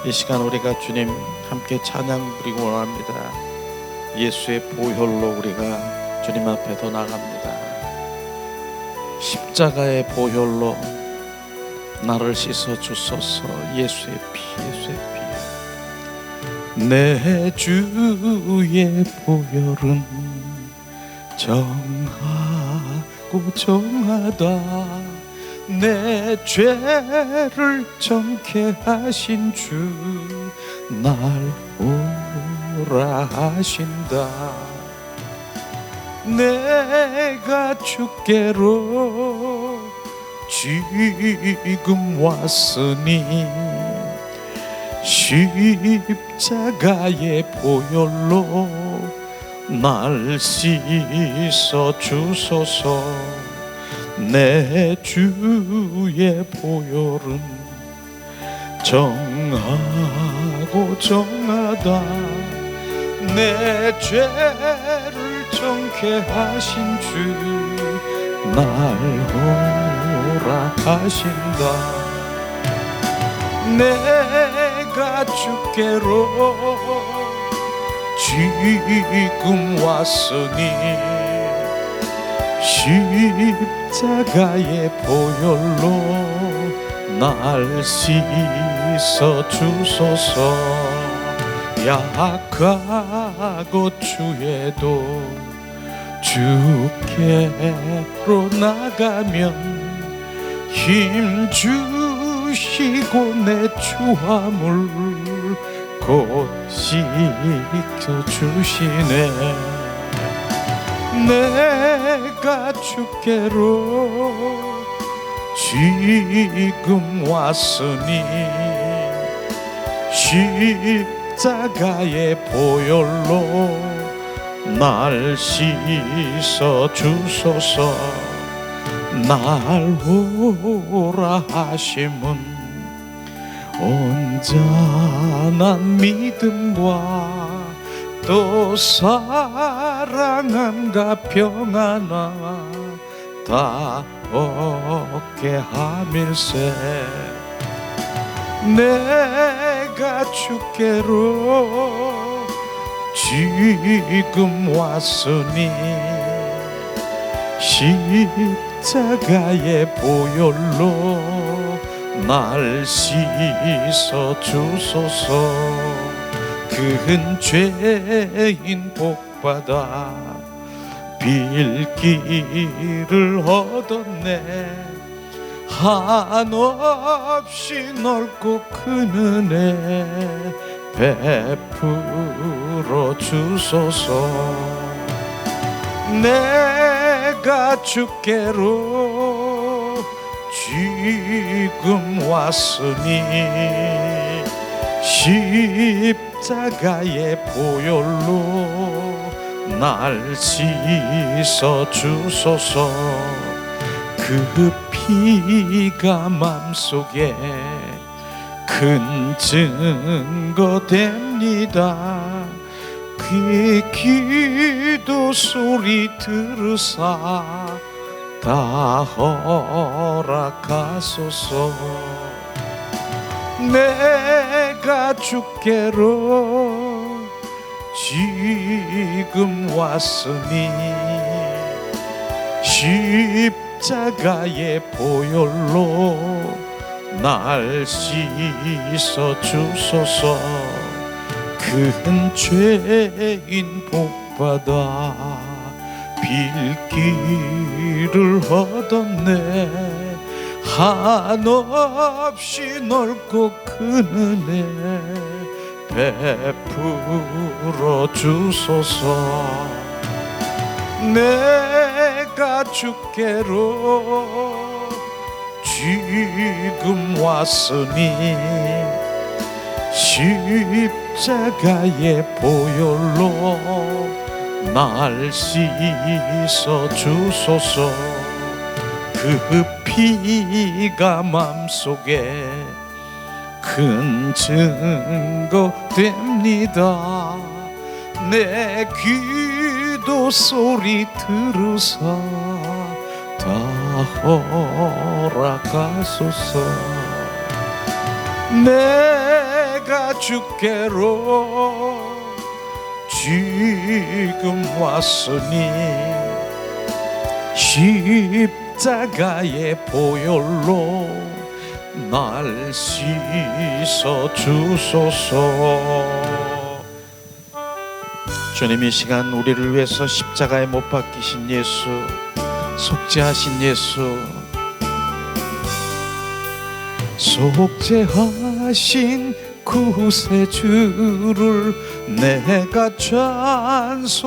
이 시간 우리가 주님 함께 찬양 부리고 원합니다. 예수의 보혈로 우리가 주님 앞에 더 나갑니다. 십자가의 보혈로 나를 씻어 주소서. 예수의 피, 예수의 피. 내 주의 보혈은 정하고 정하다. 내 죄를 정케 하신 주 날 오라 하신다. 내가 주께로 지금 왔으니 십자가의 보혈로 날 씻어 주소서. 내 주의 보혈은 정하고 정하다. 내 죄를 정케 하신 주 날 오라 하신다. 내가 주께로 지금 왔으니 십자가의 보혈로 날 씻어 주소서. 약하고 주에도 주께로 나가면 힘 주시고 내 추함을 곧 씻어 주시네. 내가 주께로 지금 왔으니 십자가의 보혈로 날 씻어 주소서. 날 오라 하심은 온전한 믿음과 또 사랑함과 평안아 다 얻게 함일세. 내가 주께로 지금 왔으니 십자가의 보혈로 날 씻어 주소서. 큰 죄인 복받아 빌기를 얻었네. 한없이 넓고 큰 은혜 베풀어 주소서. 내가 주께로 지금 왔으니 십자가의 보혈로 날 씻어 주소서. 그 피가 맘속에 큰 증거 됩니다. 그 기도 소리 들으사 다 허락하소서. 내가 주께로 지금 왔으니 십자가의 보혈로 날 씻어 주소서. 큰 죄인 복받아 빌기를 얻었네. 한없이 넓고 큰 은혜 베풀어 주소서. 내가 주께로 지금 왔으니 십자가의 보혈로 날 씻어 주소서. 그 피가 맘속에 큰 증거 됩니다. 내 기도 소리 들으사 다 허락하소서. 내가 주께로 지금 왔으니 십자가의 보혈로 날 씻어 주소서. 주님, 이 시간 우리를 위해서 십자가에 못 박히신 예수, 속죄하신 예수, 속죄하신 구세주를 내가 찬송하리라.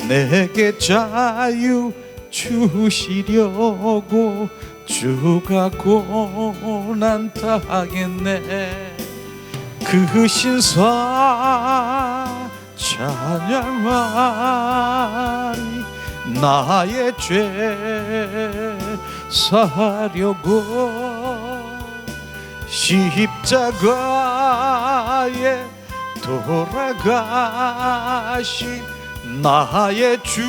내게 자유 주시려고 주가 고난 당했네. 그 신사 찬양하리. 나의 죄 사려고 십자가에 돌아가신 나의 주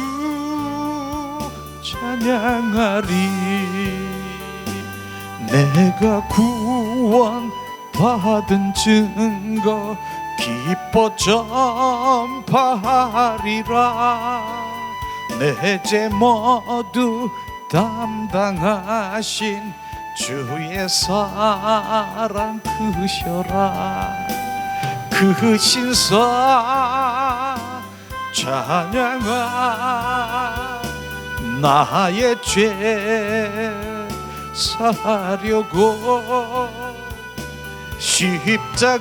찬양하리. 내가 구원 받은 증거 기뻐 전파하리라. 내 죄 모두 담당하신 주의 사랑 크셔라. 그 신사 찬양하. 나의 죄 사려고 십자가에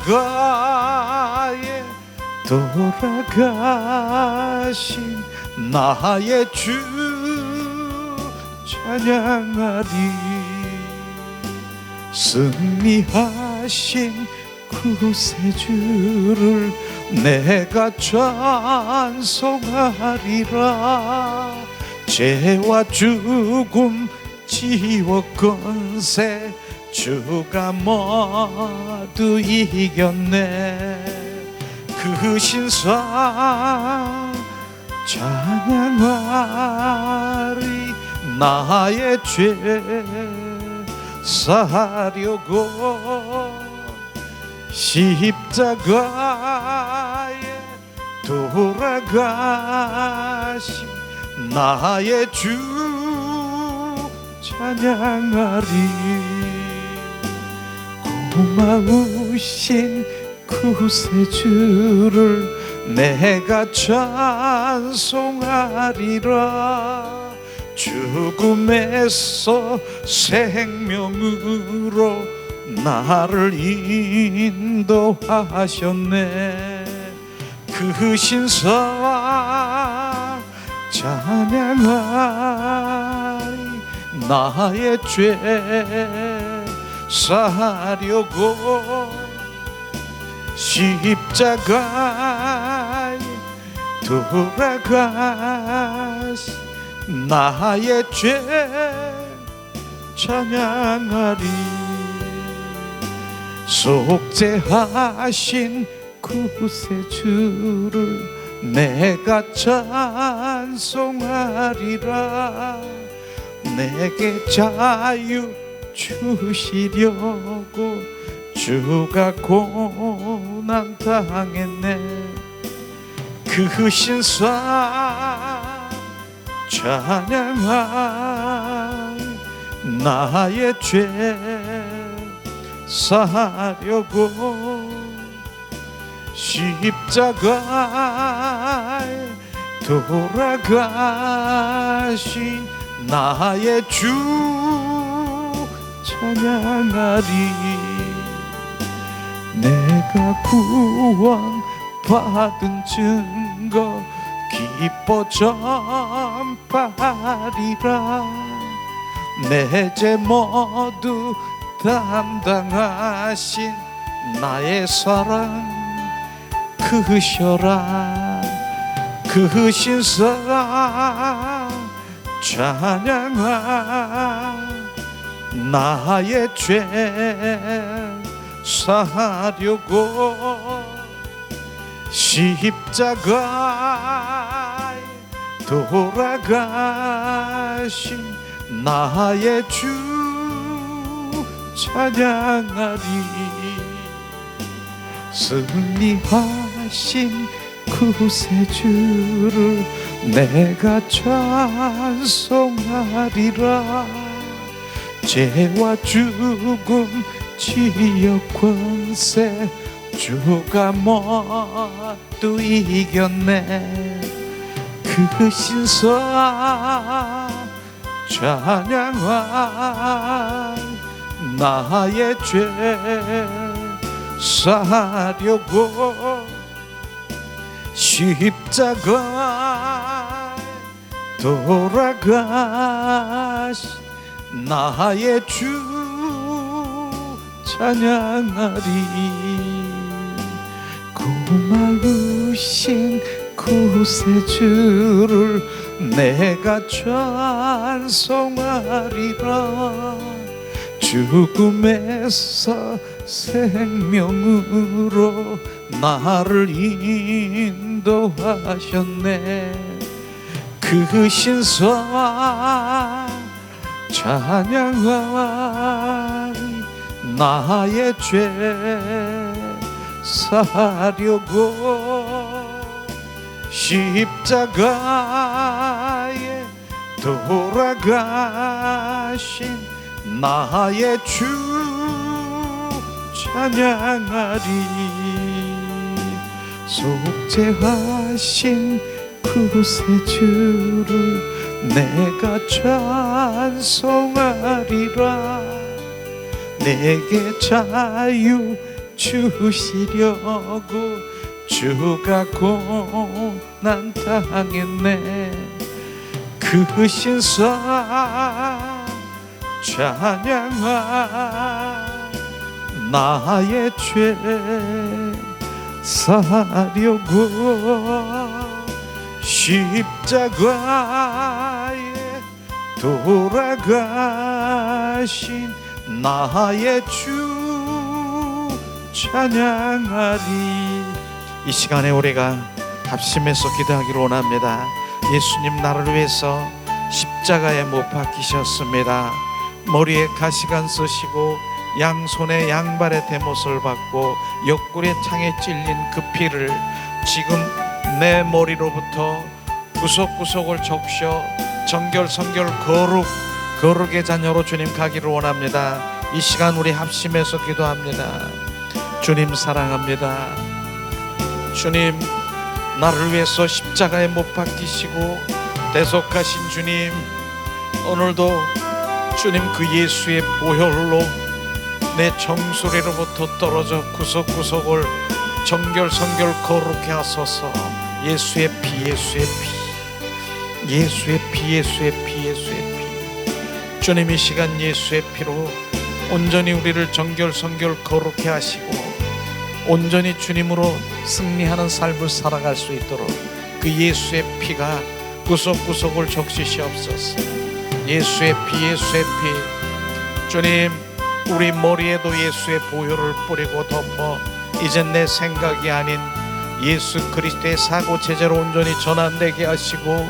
돌아가신 나의 주 찬양하리. 승리하신 구세주를 내가 찬송하리라. 죄와 죽음 지옥 권세 주가 모두 이겼네. 그 신사 찬양하리. 나의 죄 사려고 십자가에 돌아가신 나의 주 찬양하리. 고마우신 구세주를 내가 찬송하리라. 죽음에서 생명으로 나를 인도하셨네. 그 신사 찬양하리. 나의 죄 사려고 십자가에 돌아가신 나의 죄 찬양하리. 속죄하신 구세주를 내가 찬송하리라. 내게 자유 주시려고 주가 고난 당했네. 그 신사 찬양하리. 나의 죄 사려고 십자가에 돌아가신 나의 주 찬양하리. 내가 구원 받은 증거 기뻐 전파하리라. 내 죄 모두 담당하신 나의 사랑 크셔라. 그 신사 찬양하. 나의 죄 사려고 십자가에 돌아가신 나의 주 찬양하리. 승리하신 구세주를 내가 찬송하리라. 죄와 죽음 지역 권세 주가 모두 이겼네. 그 신사 찬양하 나의 죄 사려고 십자가 돌아가신 나의 주 찬양하리. 고마우신 구세주를 내가 찬송하리라. 죽음에서 생명으로 나를 인도하셨네. 그 신사 찬양하리. 나의 죄 사려고 십자가에 돌아가신 나의 주 찬양하리. 속죄하신 구세주를 내가 찬송하리라. 내게 자유 주시려고 주가 고난 당했네. 그 신사 찬양하 나의 죄 사려고 십자가에 돌아가신 나의 주 찬양하리. 이 시간에 우리가 합심해서 기도하기를 원합니다. 예수님 나를 위해서 십자가에 못 박히셨습니다. 머리에 가시관 쓰시고 양손에 양발에 대못을 받고 옆구리에 창에 찔린 그 피를 지금 내 머리로부터 구석구석을 적셔 정결성결 거룩의 자녀로 주님 가기를 원합니다. 이 시간 우리 합심해서 기도합니다. 주님 사랑합니다. 주님 나를 위해서 십자가에 못 박히시고 대속하신 주님, 오늘도 주님 그 예수의 보혈로 내 정수리로부터 떨어져 구석구석을 정결성결 거룩해 하소서. 예수의 피, 예수의 피, 예수의 피, 예수의 피, 예수의 피. 주님 이 시간 예수의 피로 온전히 우리를 정결성결 거룩해 하시고 온전히 주님으로 승리하는 삶을 살아갈 수 있도록 그 예수의 피가 구석구석을 적시시옵소서. 예수의 피, 예수의 피. 주님 우리 머리에도 예수의 보혈을 뿌리고 덮어 이젠 내 생각이 아닌 예수 그리스도의 사고 체제로 온전히 전환되게 하시고,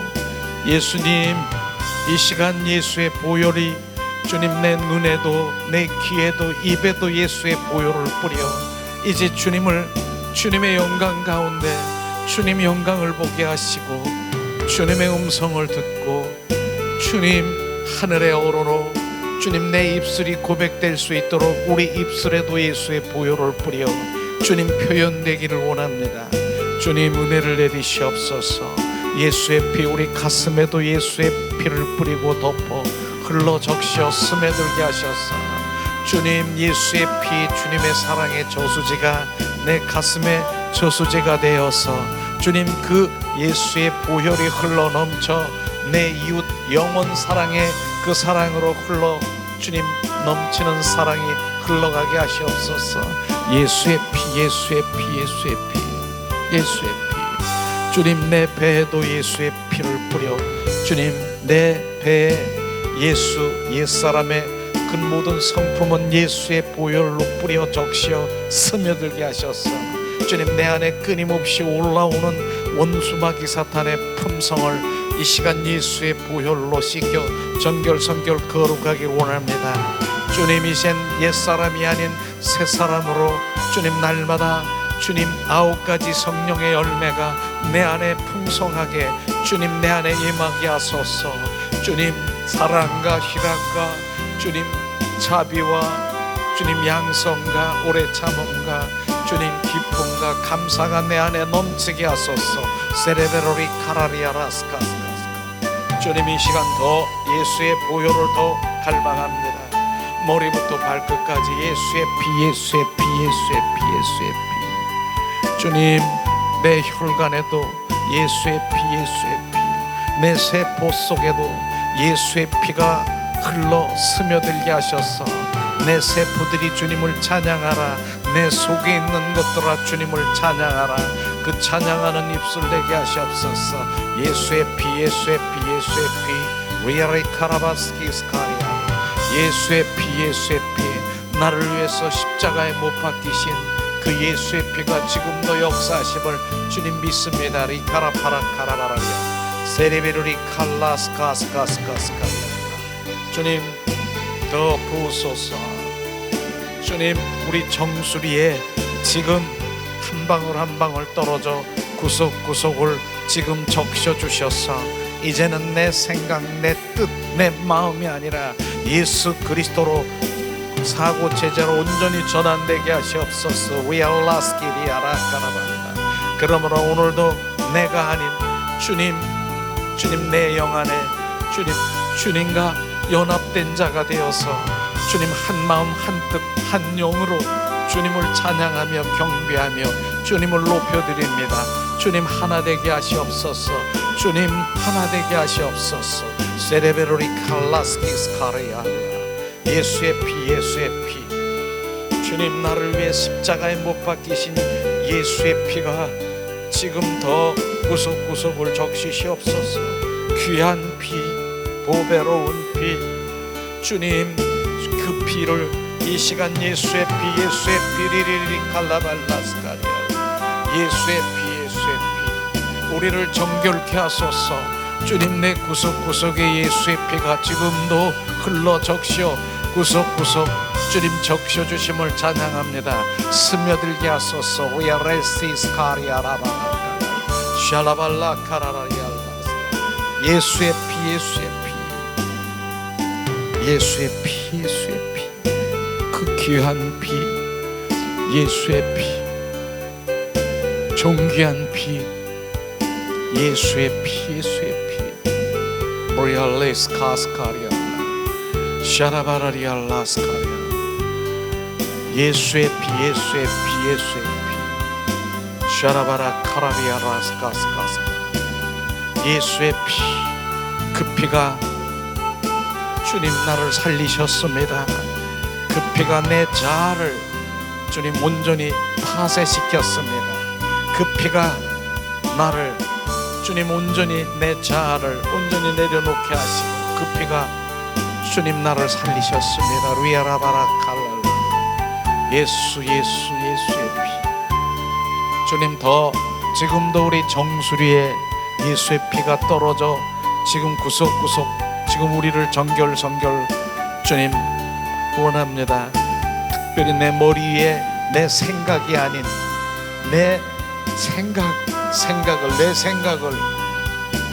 예수님 이 시간 예수의 보혈이 주님 내 눈에도 내 귀에도 입에도 예수의 보혈을 뿌려 이제 주님의 영광 가운데 주님 영광을 보게 하시고 주님의 음성을 듣고 주님 하늘의 어로로 주님 내 입술이 고백될 수 있도록 우리 입술에도 예수의 보혈을 뿌려 주님 표현되기를 원합니다. 주님 은혜를 내리시옵소서. 예수의 피 우리 가슴에도 예수의 피를 뿌리고 덮어 흘러 적셔 스며들게 하셔서 주님 예수의 피 주님의 사랑의 저수지가 내 가슴에 저수지가 되어서 주님 그 예수의 보혈이 흘러 넘쳐 내 이웃 영원 사랑의 그 사랑으로 흘러 주님 넘치는 사랑이 흘러가게 하시옵소서. 예수의 피, 예수의 피, 예수의 피, 예수의 피. 주님 내 배에도 예수의 피를 뿌려 주님 내 배에 예수 옛사람의 그 모든 성품은 예수의 보혈로 뿌려 적셔 스며들게 하셔서 주님 내 안에 끊임없이 올라오는 원수마귀 사탄의 품성을 이 시간 예수의 보혈로 씻겨 정결성결 거룩하길 원합니다. 주님 이젠 옛사람이 아닌 새사람으로 주님 날마다 주님 9가지 성령의 열매가 내 안에 풍성하게 주님 내 안에 임하게 하소서. 주님 사랑과 희락과 주님 자비와 주님 양성과 오래 참음과 주님 기쁨과 감사가 내 안에 넘치게 하소서. 세레베로리 카라리아라스카스카스카. 주님 이 시간 더 예수의 보혈을 더 갈망합니다. 머리부터 발끝까지 예수의 피, 예수의 피, 예수의 피, 예수의 피. 주님 내 혈관에도 예수의 피, 예수의 피, 내 세포 속에도 예수의 피가 흘러 스며들게 하셔서 내 세포들이 주님을 찬양하라. 내 속에 있는 것들아 주님을 찬양하라. 그 찬양하는 입술 되게 하시옵소서. 예수의 피, 예수의 피, 예수의 피. 리아리 카라바스키스카리아. 예수의 피, 예수의 피. 나를 위해서 십자가에 못 박히신 그 예수의 피가 지금도 역사하심을 주님 믿습니다. 리카라파라 카라바라리아. 세리베르리 칼라스카스카스카스카리아. 주님 더 부으소서. 주님 우리 정수리에 지금 한 방울 한 방울 떨어져 구석구석을 지금 적셔 주셔서 이제는 내 생각, 내 뜻, 내 마음이 아니라 예수 그리스도로 사고 제자로 온전히 전환되게 하시옵소서. 위알라스키리아라카라반다. 그러므로 오늘도 내가 아닌 주님 내 영 안에 주님과 연합된 자가 되어서 주님 한 마음 한 뜻 한 영으로 주님을 찬양하며 경배하며 주님을 높여드립니다. 주님 하나 되게 하시옵소서. 주님 하나 되게 하시옵소서. 세레베로리 칼라스키스카리아. 예수의 피, 예수의 피. 주님 나를 위해 십자가에 못 박히신 예수의 피가 지금 더 구석구석을 적시시옵소서. 귀한 피, 보배로운 피. 주님 그 피를 이 시간 예수의 피, 예수의 피, 리리리 칼라발라스카리아. 예수의 피, 예수의 피. 우리를 정결케 하소서. 주님 내 구석구석에 예수의 피가 지금도 흘러 적셔 구석구석 주님 적셔 주심을 찬양합니다. 스며들게 하소서. 위아레시스카리아라바 샬라발라카라리알라스. 예수의 피, 예수의 피, 예수의 피, 예수의 피. 그 귀한 피, 예수의 피, 존귀한 피, 예수의 피, 예수의 피. 리알레스카스카리아 샤라바라리알라스카리아. 예수의 피, 예수의 피, 예수의 피. 샤라바라 카라리아라스카스카스카. 예수의 피, 그 피가 주님 나를 살리셨습니다. 그 피가 내 자아를 주님 온전히 파쇄시켰습니다. 그 피가 나를 주님 온전히 내 자아를 온전히 내려놓게 하시고 그 피가 주님 나를 살리셨습니다. 리아라바라 칼랄라. 예수, 예수, 예수의 피. 주님 더 지금도 우리 정수리에 예수의 피가 떨어져 지금 구석구석 지금 우리를 정결 주님 원합니다. 특별히 내 머리 위에 내 생각이 아닌 내 생각을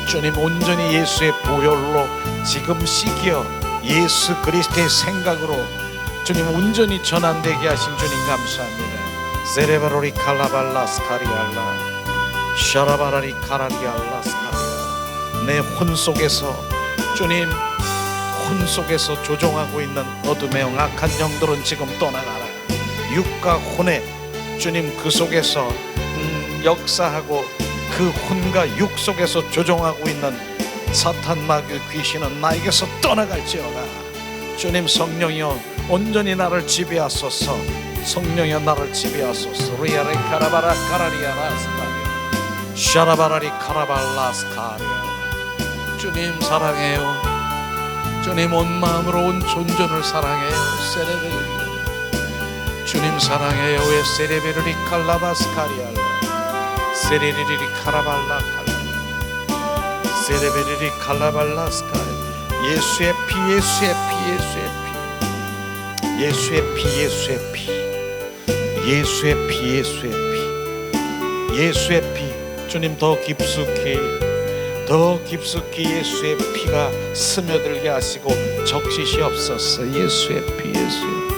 주님 온전히 예수의 보혈로 지금 시기어 예수 그리스도의 생각으로 주님 온전히 전환되게 하신 주님 감사합니다. 세레바로리 칼라발라스카리알라 샤라바라리 카라리알라스카리아. 내 혼 속에서 주님 혼 속에서 조종하고 있는 어둠의 영 악한 영들은 지금 떠나가라. 육과 혼의 주님 그 속에서 역사하고 그 혼과 육 속에서 조종하고 있는 사탄 마귀 귀신은 나에게서 떠나갈지어다. 주님 성령이여 온전히 나를 지배하소서. 성령이여 나를 지배하소서. 리아레 카라바라 카라리아라스카리아 샤라바라리 카라발라스카리아. 주님 사랑해요. 주님 온 마음으로 온 존전을 사랑해요. 세레베르리 주님 사랑해요. 왜 세레베르리 칼라바스카리알라 세레리리 카라발라 칼라 세레베르리 칼라발라스카리. 예수의 피, 예수의 피, 예수의 피. 예수의 피, 예수의 피, 예수의 피, 예수의 피, 예수의 피. 주님 더 깊숙이 예수의 피가 스며들게 하시고 적시시옵소서. 예수의 피, 예수의 피,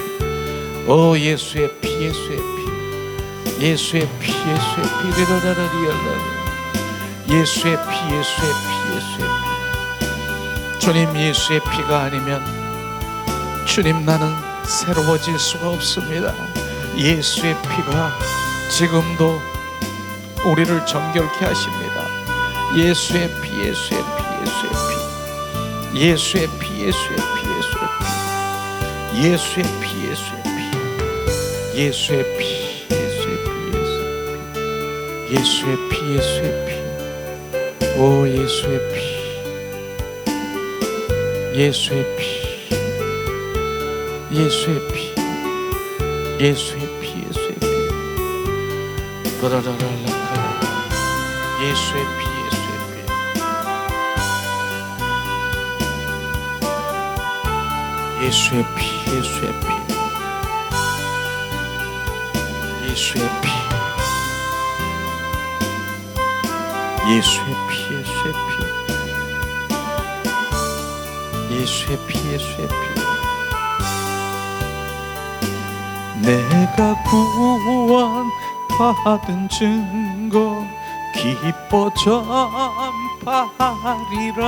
오 예수의 피, 예수의 피, 예수의 피, 예수의 피, 예수의 피, 예수의 피, 예수의 피. 주님, 예수의 피가 아니면 주님 나는 새로워질 수가 없습니다. 예수의 피가 지금도 우리를 정결케 하십니다. 예수의 피, 예수의 피, 예수의 피, 예수의 피, 예수의 피, 예수의 피, 예수의 피, 예수의 피, 예수의 피, 예수의 피, 예수의 피, 오 예수의 피, 예수의 피, 예수의 피, 예수의 피, 예수의 피, 바라라라라카라, 예수의 피, 예수의 피, 예수의 피, 예수의 피, 예수의 피, 예수의 피, 예수의 피, 예수의 피, 예수의 피. 내가 구원 받은 증거 기뻐 전파하리라.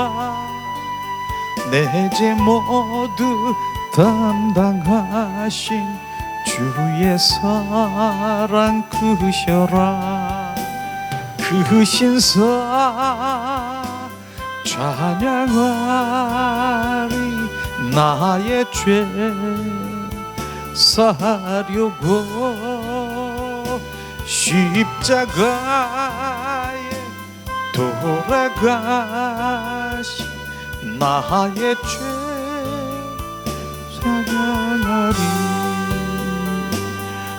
내 죄 모두 담당하신 주의 사랑 크셔라. 그 신사 찬양하리. 나의 죄 사려고 십자가에 돌아가신 나의 죄 찬양하리.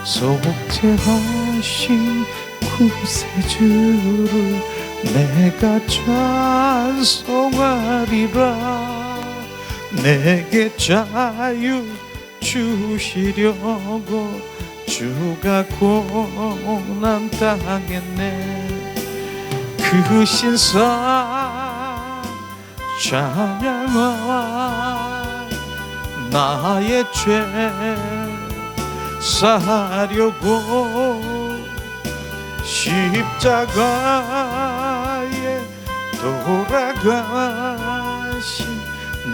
속죄하신 구세주를 내가 찬송하리라. 내게 자유 주시려고 주가 고난 당했네. 그 신사 찬양하. 나의 죄 사려고 십자가에 돌아가신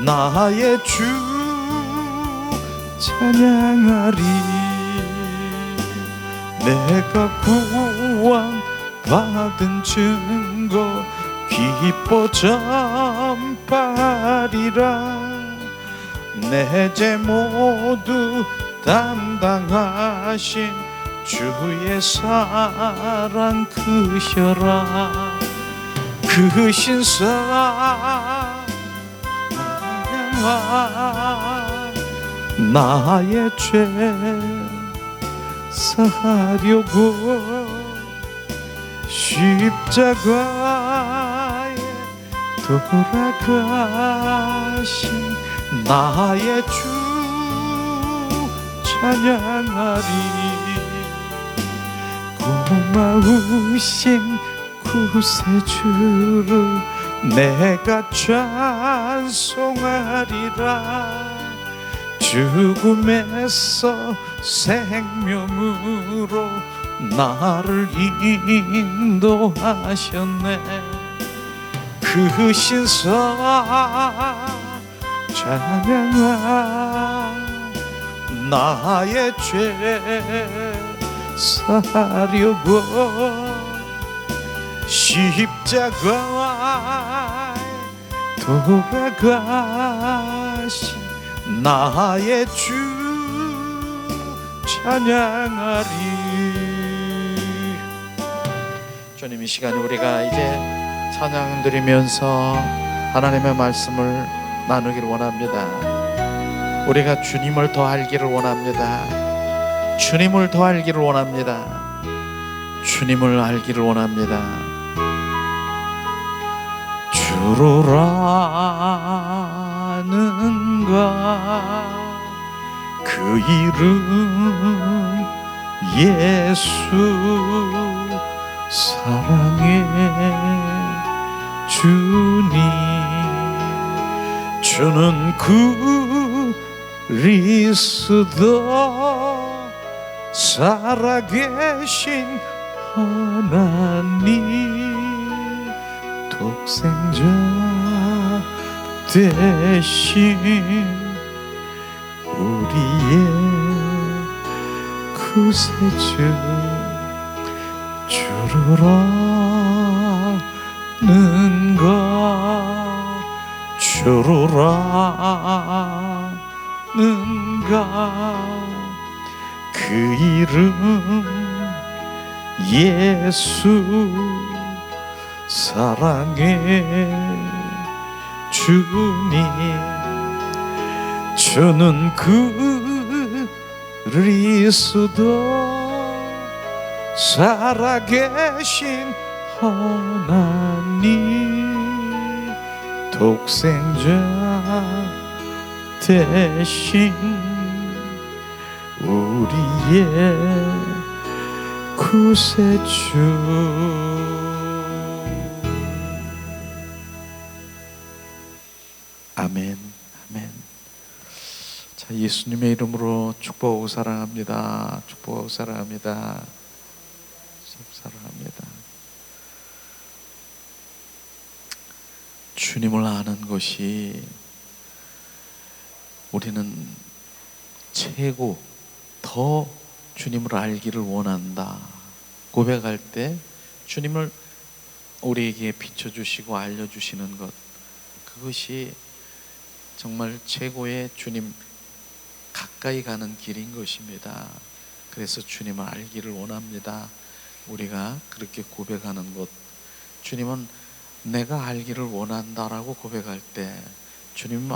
나의 주 찬양하리. 내가 구원 받은 증거 기뻐 전파하리라. 내 죄 모두 담당하신 주의 사랑 크셔라. 그 신사 나의 죄 사려고 십자가에 돌아가신 나의 주 찬양하리. 고마우신 구세주를 내가 찬송하리라. 죽음에서 생명으로 나를 인도하셨네. 그 신사 찬양하. 나의 죄 사려고 십자가에 돌아가신 나의 주 찬양하리. 주님, 이 시간에 우리가 이제 찬양 드리면서 하나님의 말씀을 나누기를 원합니다. 우리가 주님을 더 알기를 원합니다. 주님을 더 알기를 원합니다. 주님을 알기를 원합니다. 주를 아는가 그 그 이름 예수 사랑의 주님 주는 그리스도 살아계신 하나님 독생자 대신 우리의 구세주 주로라는 그 이름 예수 사랑의 주님 주는 그리스도 살아계신 하나님 독생자 대신 우리의 구세주. 아멘, 아멘. 자, 예수님의 이름으로 축복하고 사랑합니다. 축복하고 사랑합니다. 사랑합니다. 주님을 아는 것이 우리는 최고 더 주님을 알기를 원한다. 고백할 때 주님을 우리에게 비춰주시고 알려주시는 것, 그것이 정말 최고의 주님 가까이 가는 길인 것입니다. 그래서 주님을 알기를 원합니다. 우리가 그렇게 고백하는 것, 주님은 내가 알기를 원한다라고 고백할 때 주님은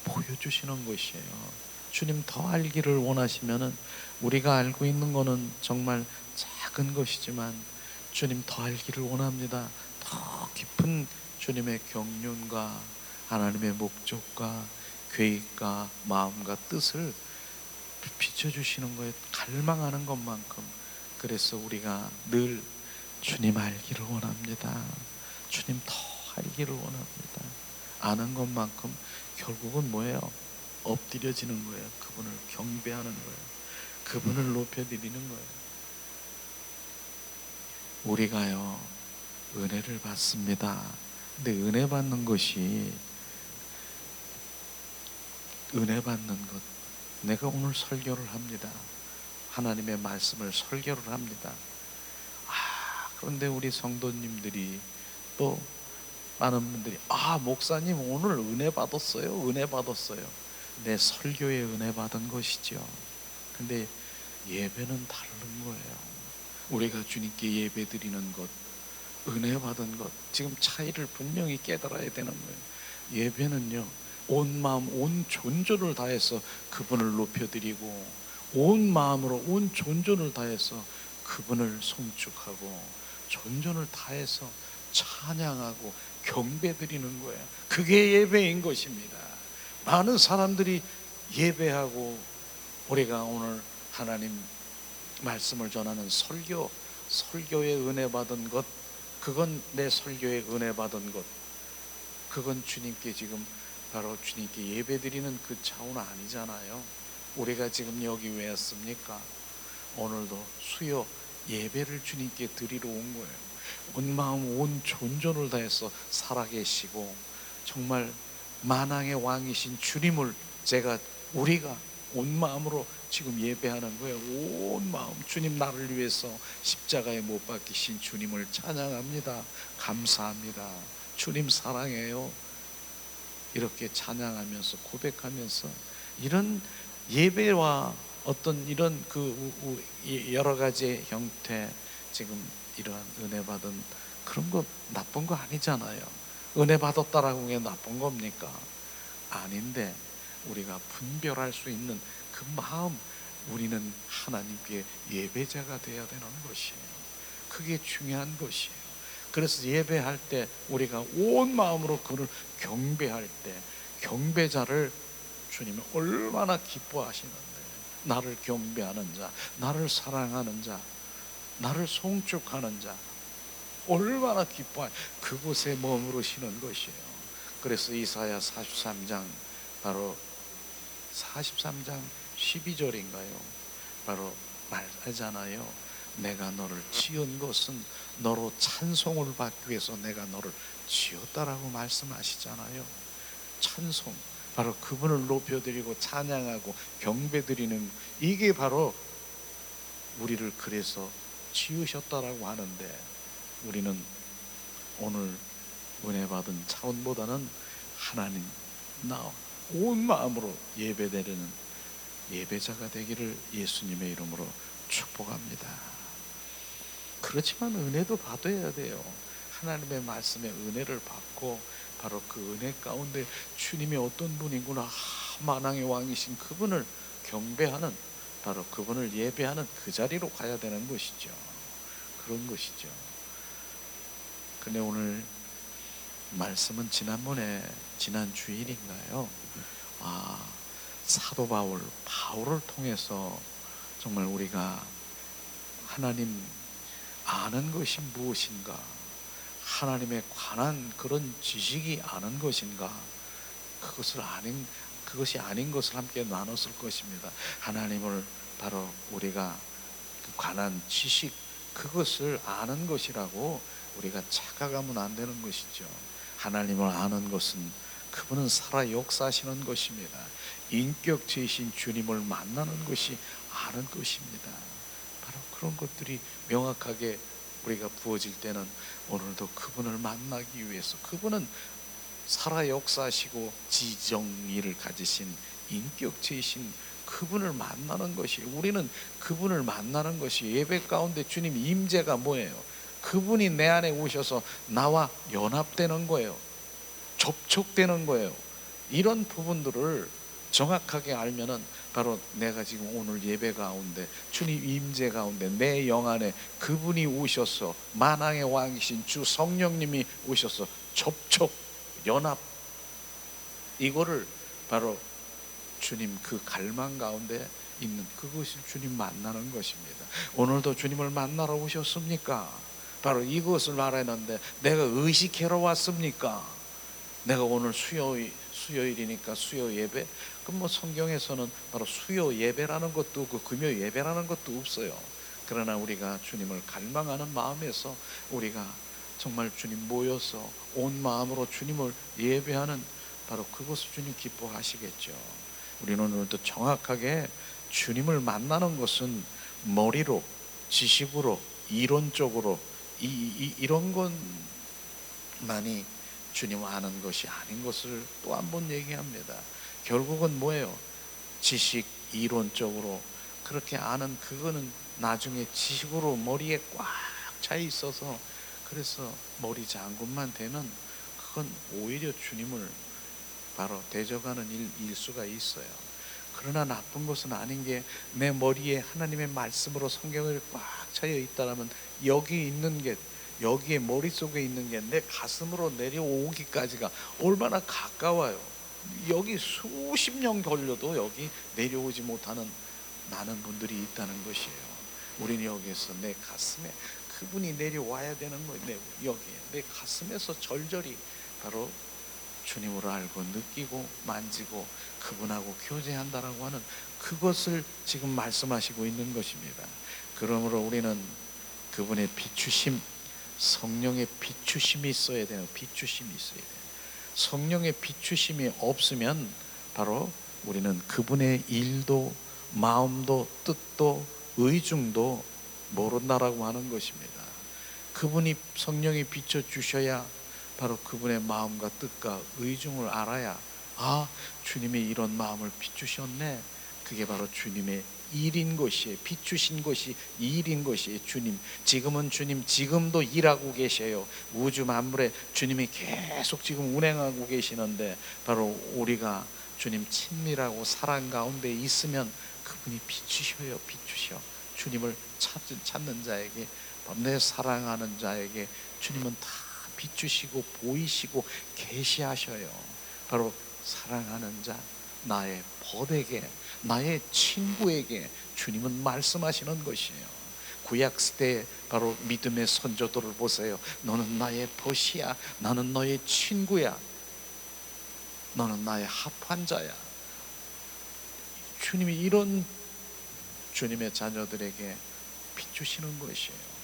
보여주시는 것이에요. 주님 더 알기를 원하시면은 우리가 알고 있는 거는 정말 작은 것이지만 주님 더 알기를 원합니다. 더 깊은 주님의 경륜과 하나님의 목적과 계획과 마음과 뜻을 비춰주시는 거에 갈망하는 것만큼, 그래서 우리가 늘 주님 알기를 원합니다. 주님 더 알기를 원합니다. 아는 것만큼 결국은 뭐예요? 엎드려지는 거예요. 그분을 경배하는 거예요. 그분을 높여드리는 거예요. 우리가요 은혜를 받습니다. 근데 은혜 받는 것이, 은혜 받는 것, 내가 오늘 설교를 합니다. 하나님의 말씀을 설교를 합니다. 그런데 우리 성도님들이 또 많은 분들이 목사님 오늘 은혜 받았어요. 은혜 받았어요. 내 설교에 은혜 받은 것이죠. 근데 예배는 다른 거예요. 우리가 주님께 예배 드리는 것, 은혜 받은 것, 지금 차이를 분명히 깨달아야 되는 거예요. 예배는요 온 마음 온 존존을 다해서 그분을 높여드리고, 온 마음으로 온 존존을 다해서 그분을 송축하고, 존존을 다해서 찬양하고 경배드리는 거예요. 그게 예배인 것입니다. 많은 사람들이 예배하고, 우리가 오늘 하나님 말씀을 전하는 설교에 은혜 받은 것, 그건 내 설교에 은혜 받은 것, 그건 주님께 지금 바로 주님께 예배드리는 그 차원 아니잖아요. 우리가 지금 여기 왜 왔습니까? 오늘도 수요 예배를 주님께 드리러 온 거예요. 온 마음 온 존존을 다해서 살아계시고 정말 만왕의 왕이신 주님을 우리가 온 마음으로 지금 예배하는 거예요. 온 마음, 주님 나를 위해서 십자가에 못 박히신 주님을 찬양합니다. 감사합니다. 주님 사랑해요. 이렇게 찬양하면서 고백하면서, 이런 예배와 어떤 이런 그 여러 가지 형태, 지금 이러한 은혜 받은 그런 거 나쁜 거 아니잖아요. 은혜 받았다라고 게 나쁜 겁니까? 아닌데, 우리가 분별할 수 있는 그 마음, 우리는 하나님께 예배자가 되어야 되는 것이에요. 그게 중요한 것이에요. 그래서 예배할 때 우리가 온 마음으로 그를 경배할 때, 경배자를 주님은 얼마나 기뻐하시는데, 나를 경배하는 자, 나를 사랑하는 자, 나를 송축하는 자 얼마나 기뻐해. 그곳에 머무르시는 것이에요. 그래서 이사야 43장 바로 43장 12절인가요? 바로 말하잖아요. 내가 너를 지은 것은 너로 찬송을 받기 위해서 내가 너를 지었다라고 말씀하시잖아요. 찬송, 바로 그분을 높여드리고 찬양하고 경배드리는, 이게 바로 우리를 그래서 지으셨다라고 하는데, 우리는 오늘 은혜 받은 차원보다는 하나님 나 온 마음으로 예배드리는 예배자가 되기를 예수님의 이름으로 축복합니다. 그렇지만 은혜도 받아야 돼요. 하나님의 말씀에 은혜를 받고 바로 그 은혜 가운데 주님이 어떤 분이구나, 만왕의 왕이신 그분을 경배하는, 바로 그분을 예배하는 그 자리로 가야 되는 것이죠. 그런 것이죠. 근데 오늘 말씀은 지난 주일인가요? 사도 바울을 통해서 정말 우리가 하나님 아는 것이 무엇인가, 하나님에 관한 그런 지식이 아는 것인가, 그것이 아닌 것을 함께 나눴을 것입니다. 하나님을 바로 우리가 관한 지식, 그것을 아는 것이라고 우리가 착각하면 안 되는 것이죠. 하나님을 아는 것은 그분은 살아 역사하시는 것입니다. 인격체이신 주님을 만나는 것이 아는 것입니다. 바로 그런 것들이 명확하게 우리가 부어질 때는 오늘도 그분을 만나기 위해서, 그분은 살아 역사하시고 지정의를 가지신 인격체이신 그분을 만나는 것이, 우리는 그분을 만나는 것이 예배 가운데 주님 임재가 뭐예요? 그분이 내 안에 오셔서 나와 연합되는 거예요. 접촉되는 거예요. 이런 부분들을 정확하게 알면은 바로 내가 지금 오늘 예배 가운데 주님 임재 가운데 내 영 안에 그분이 오셔서 만왕의 왕이신 주 성령님이 오셔서 접촉, 연합, 이거를 바로 주님 그 갈망 가운데 있는 그것이 주님 만나는 것입니다. 오늘도 주님을 만나러 오셨습니까? 바로 이것을 말했는데, 내가 의식하러 왔습니까? 내가 오늘 수요일이니까 수요 예배, 그럼 뭐 성경에서는 바로 수요 예배라는 것도 없고 금요 예배라는 것도 없어요. 그러나 우리가 주님을 갈망하는 마음에서 우리가 정말 주님 모여서 온 마음으로 주님을 예배하는, 바로 그것을 주님 기뻐하시겠죠. 우리는 오늘도 정확하게 주님을 만나는 것은 머리로, 지식으로, 이론적으로 이런 것만이 주님 아는 것이 아닌 것을 또 한 번 얘기합니다. 결국은 뭐예요? 지식, 이론적으로 그렇게 아는 그거는 나중에 지식으로 머리에 꽉 차 있어서 그래서 머리 잠금만 되면 그건 오히려 주님을 바로 대적하는 일수가 있어요. 그러나 나쁜 것은 아닌 게, 내 머리에 하나님의 말씀으로 성경을 꽉 차여 있다라면 여기 있는 게, 여기에 머릿속에 있는 게 내 가슴으로 내려오기까지가 얼마나 가까워요. 여기 수십 년 걸려도 여기 내려오지 못하는 많은 분들이 있다는 것이에요. 우리는 여기에서 내 가슴에 그분이 내려와야 되는 거예요. 여기에 내 가슴에서 절절히 바로 주님으로 알고 느끼고 만지고 그분하고 교제한다라고 하는 그것을 지금 말씀하시고 있는 것입니다. 그러므로 우리는 그분의 비추심, 성령의 비추심이 있어야 돼요. 비추심이 있어야 돼요. 성령의 비추심이 없으면 바로 우리는 그분의 일도 마음도 뜻도 의중도 모른다라고 하는 것입니다. 그분이 성령이 비춰주셔야 바로 그분의 마음과 뜻과 의중을 알아야, 주님이 이런 마음을 비추셨네, 그게 바로 주님의 일인 것이에요. 비추신 것이 일인 것이에요. 주님, 지금은 주님 지금도 일하고 계셔요. 우주 만물에 주님이 계속 지금 운행하고 계시는데, 바로 우리가 주님 친밀하고 사랑 가운데 있으면 그분이 비추셔요. 비추셔. 주님을 찾는 자에게, 내 사랑하는 자에게 주님은 다 비추시고 보이시고 계시하셔요. 바로 사랑하는 자, 나의 벗에게, 나의 친구에게 주님은 말씀하시는 것이에요. 구약 시대에 바로 믿음의 선조들을 보세요. 너는 나의 벗이야, 나는 너의 친구야, 너는 나의 합한 자야. 주님이 이런 주님의 자녀들에게 비추시는 것이에요.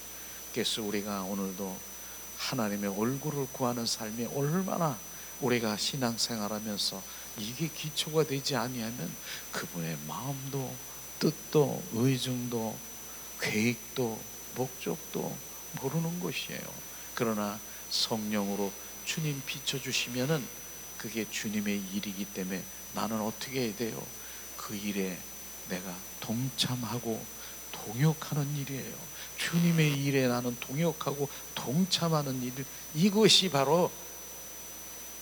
그래서 우리가 오늘도 하나님의 얼굴을 구하는 삶이 얼마나 우리가 신앙생활하면서 이게 기초가 되지 아니하면 그분의 마음도 뜻도 의중도 계획도 목적도 모르는 것이에요. 그러나 성령으로 주님 비춰주시면은 그게 주님의 일이기 때문에 나는 어떻게 해야 돼요? 그 일에 내가 동참하고 동역하는 일이에요. 주님의 일에 나는 동역하고 동참하는 일, 이것이 바로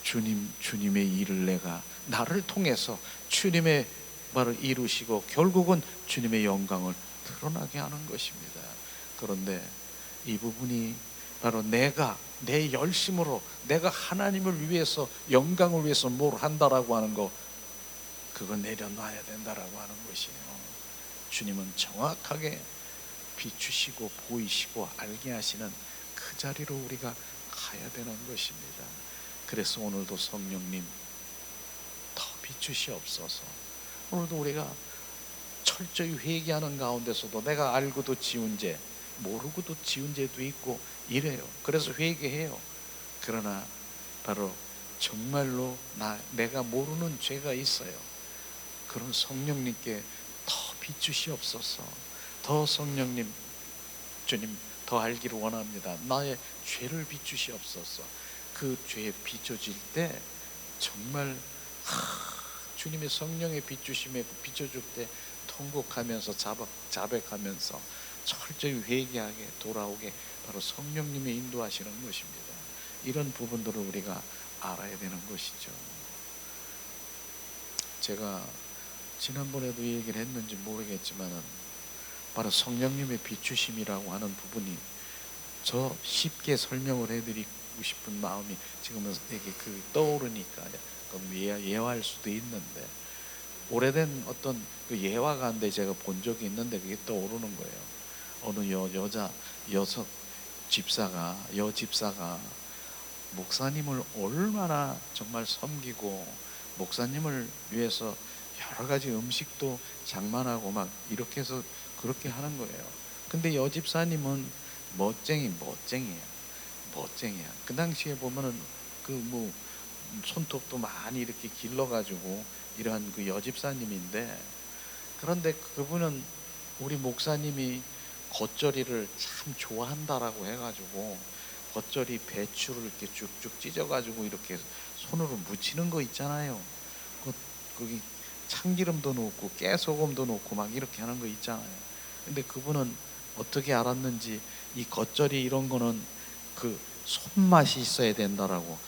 주님의 일을 내가 나를 통해서 주님의 바로 이루시고 결국은 주님의 영광을 드러나게 하는 것입니다. 그런데 이 부분이 바로 내가 내 열심으로 내가 하나님을 위해서 영광을 위해서 뭘 한다라고 하는 거, 그거 내려놔야 된다라고 하는 것이에요. 주님은 정확하게 비추시고 보이시고 알게 하시는 그 자리로 우리가 가야 되는 것입니다. 그래서 오늘도 성령님 더 비추시옵소서. 오늘도 우리가 철저히 회개하는 가운데서도 내가 알고도 지은 죄, 모르고도 지은 죄도 있고 이래요. 그래서 회개해요. 그러나 바로 정말로 내가 모르는 죄가 있어요. 그런 성령님께 더 비추시옵소서. 더 성령님, 주님 더 알기를 원합니다. 나의 죄를 비추시옵소서. 그 죄에 비춰질 때 정말 주님의 성령의 비추심에 비춰줄 때 통곡하면서 자백하면서 철저히 회개하게 돌아오게 바로 성령님의 인도하시는 것입니다. 이런 부분들을 우리가 알아야 되는 것이죠. 제가 지난번에도 얘기를 했는지 모르겠지만은 바로 성령님의 비추심이라고 하는 부분이 저 쉽게 설명을 해드리고 싶은 마음이 지금은 이게 떠오르니까 예화할 수도 있는데, 오래된 어떤 그 예화가인데 제가 본 적이 있는데 그게 떠오르는 거예요. 어느 여자 집사가 목사님을 얼마나 정말 섬기고 목사님을 위해서 여러 가지 음식도 장만하고 막 이렇게 해서 그렇게 하는 거예요. 근데 여집사님은 멋쟁이야. 그 당시에 보면은 손톱도 많이 이렇게 길러가지고 이러한 그 여집사님인데, 그런데 그분은 우리 목사님이 겉절이를 참 좋아한다라고 해가지고 겉절이 배추를 이렇게 쭉쭉 찢어가지고 이렇게 손으로 묻히는 거 있잖아요. 거기 참기름도 넣고 깨소금도 넣고 막 이렇게 하는 거 있잖아요. 근데 그분은 어떻게 알았는지 이 겉절이 이런 거는 그 손맛이 있어야 된다라고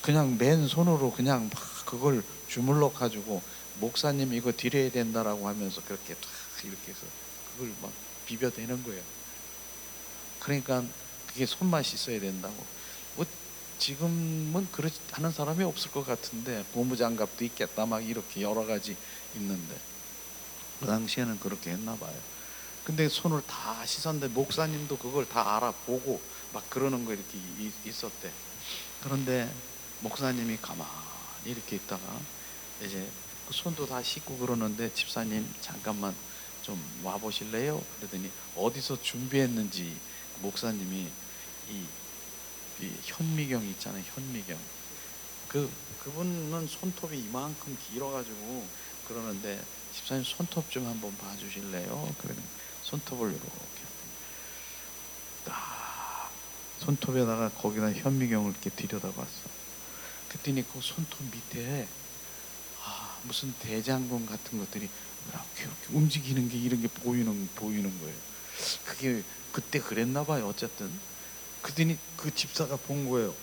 그냥 맨손으로 그냥 막 그걸 주물러 가지고 목사님 이거 드려야 된다라고 하면서 그렇게 탁 이렇게 해서 그걸 막 비벼대는 거예요. 그러니까 그게 손맛이 있어야 된다고. 지금은 그렇지 하는 사람이 없을 것 같은데, 고무장갑도 있겠다 막 이렇게 여러 가지 있는데 그 당시에는 그렇게 했나 봐요. 근데 손을 다 씻었는데 목사님도 그걸 다 알아보고 막 그러는 거 이렇게 있었대. 그런데 목사님이 가만히 이렇게 있다가 이제 그 손도 다 씻고 그러는데, 집사님 잠깐만 좀 와보실래요? 그러더니 어디서 준비했는지 목사님이 이 현미경 있잖아요. 현미경. 그분은 손톱이 이만큼 길어가지고 그러는데, 집사님 손톱 좀 한번 봐주실래요? 그러면 손톱을 이렇게 딱 손톱에다가 거기다 현미경을 이렇게 들여다봤어. 그랬더니 그 손톱 밑에 무슨 대장금 같은 것들이 이렇게 움직이는 게 이런 게 보이는 거예요. 그게 그때 그랬나 봐요. 어쨌든 그랬더니 그 집사가 본 거예요.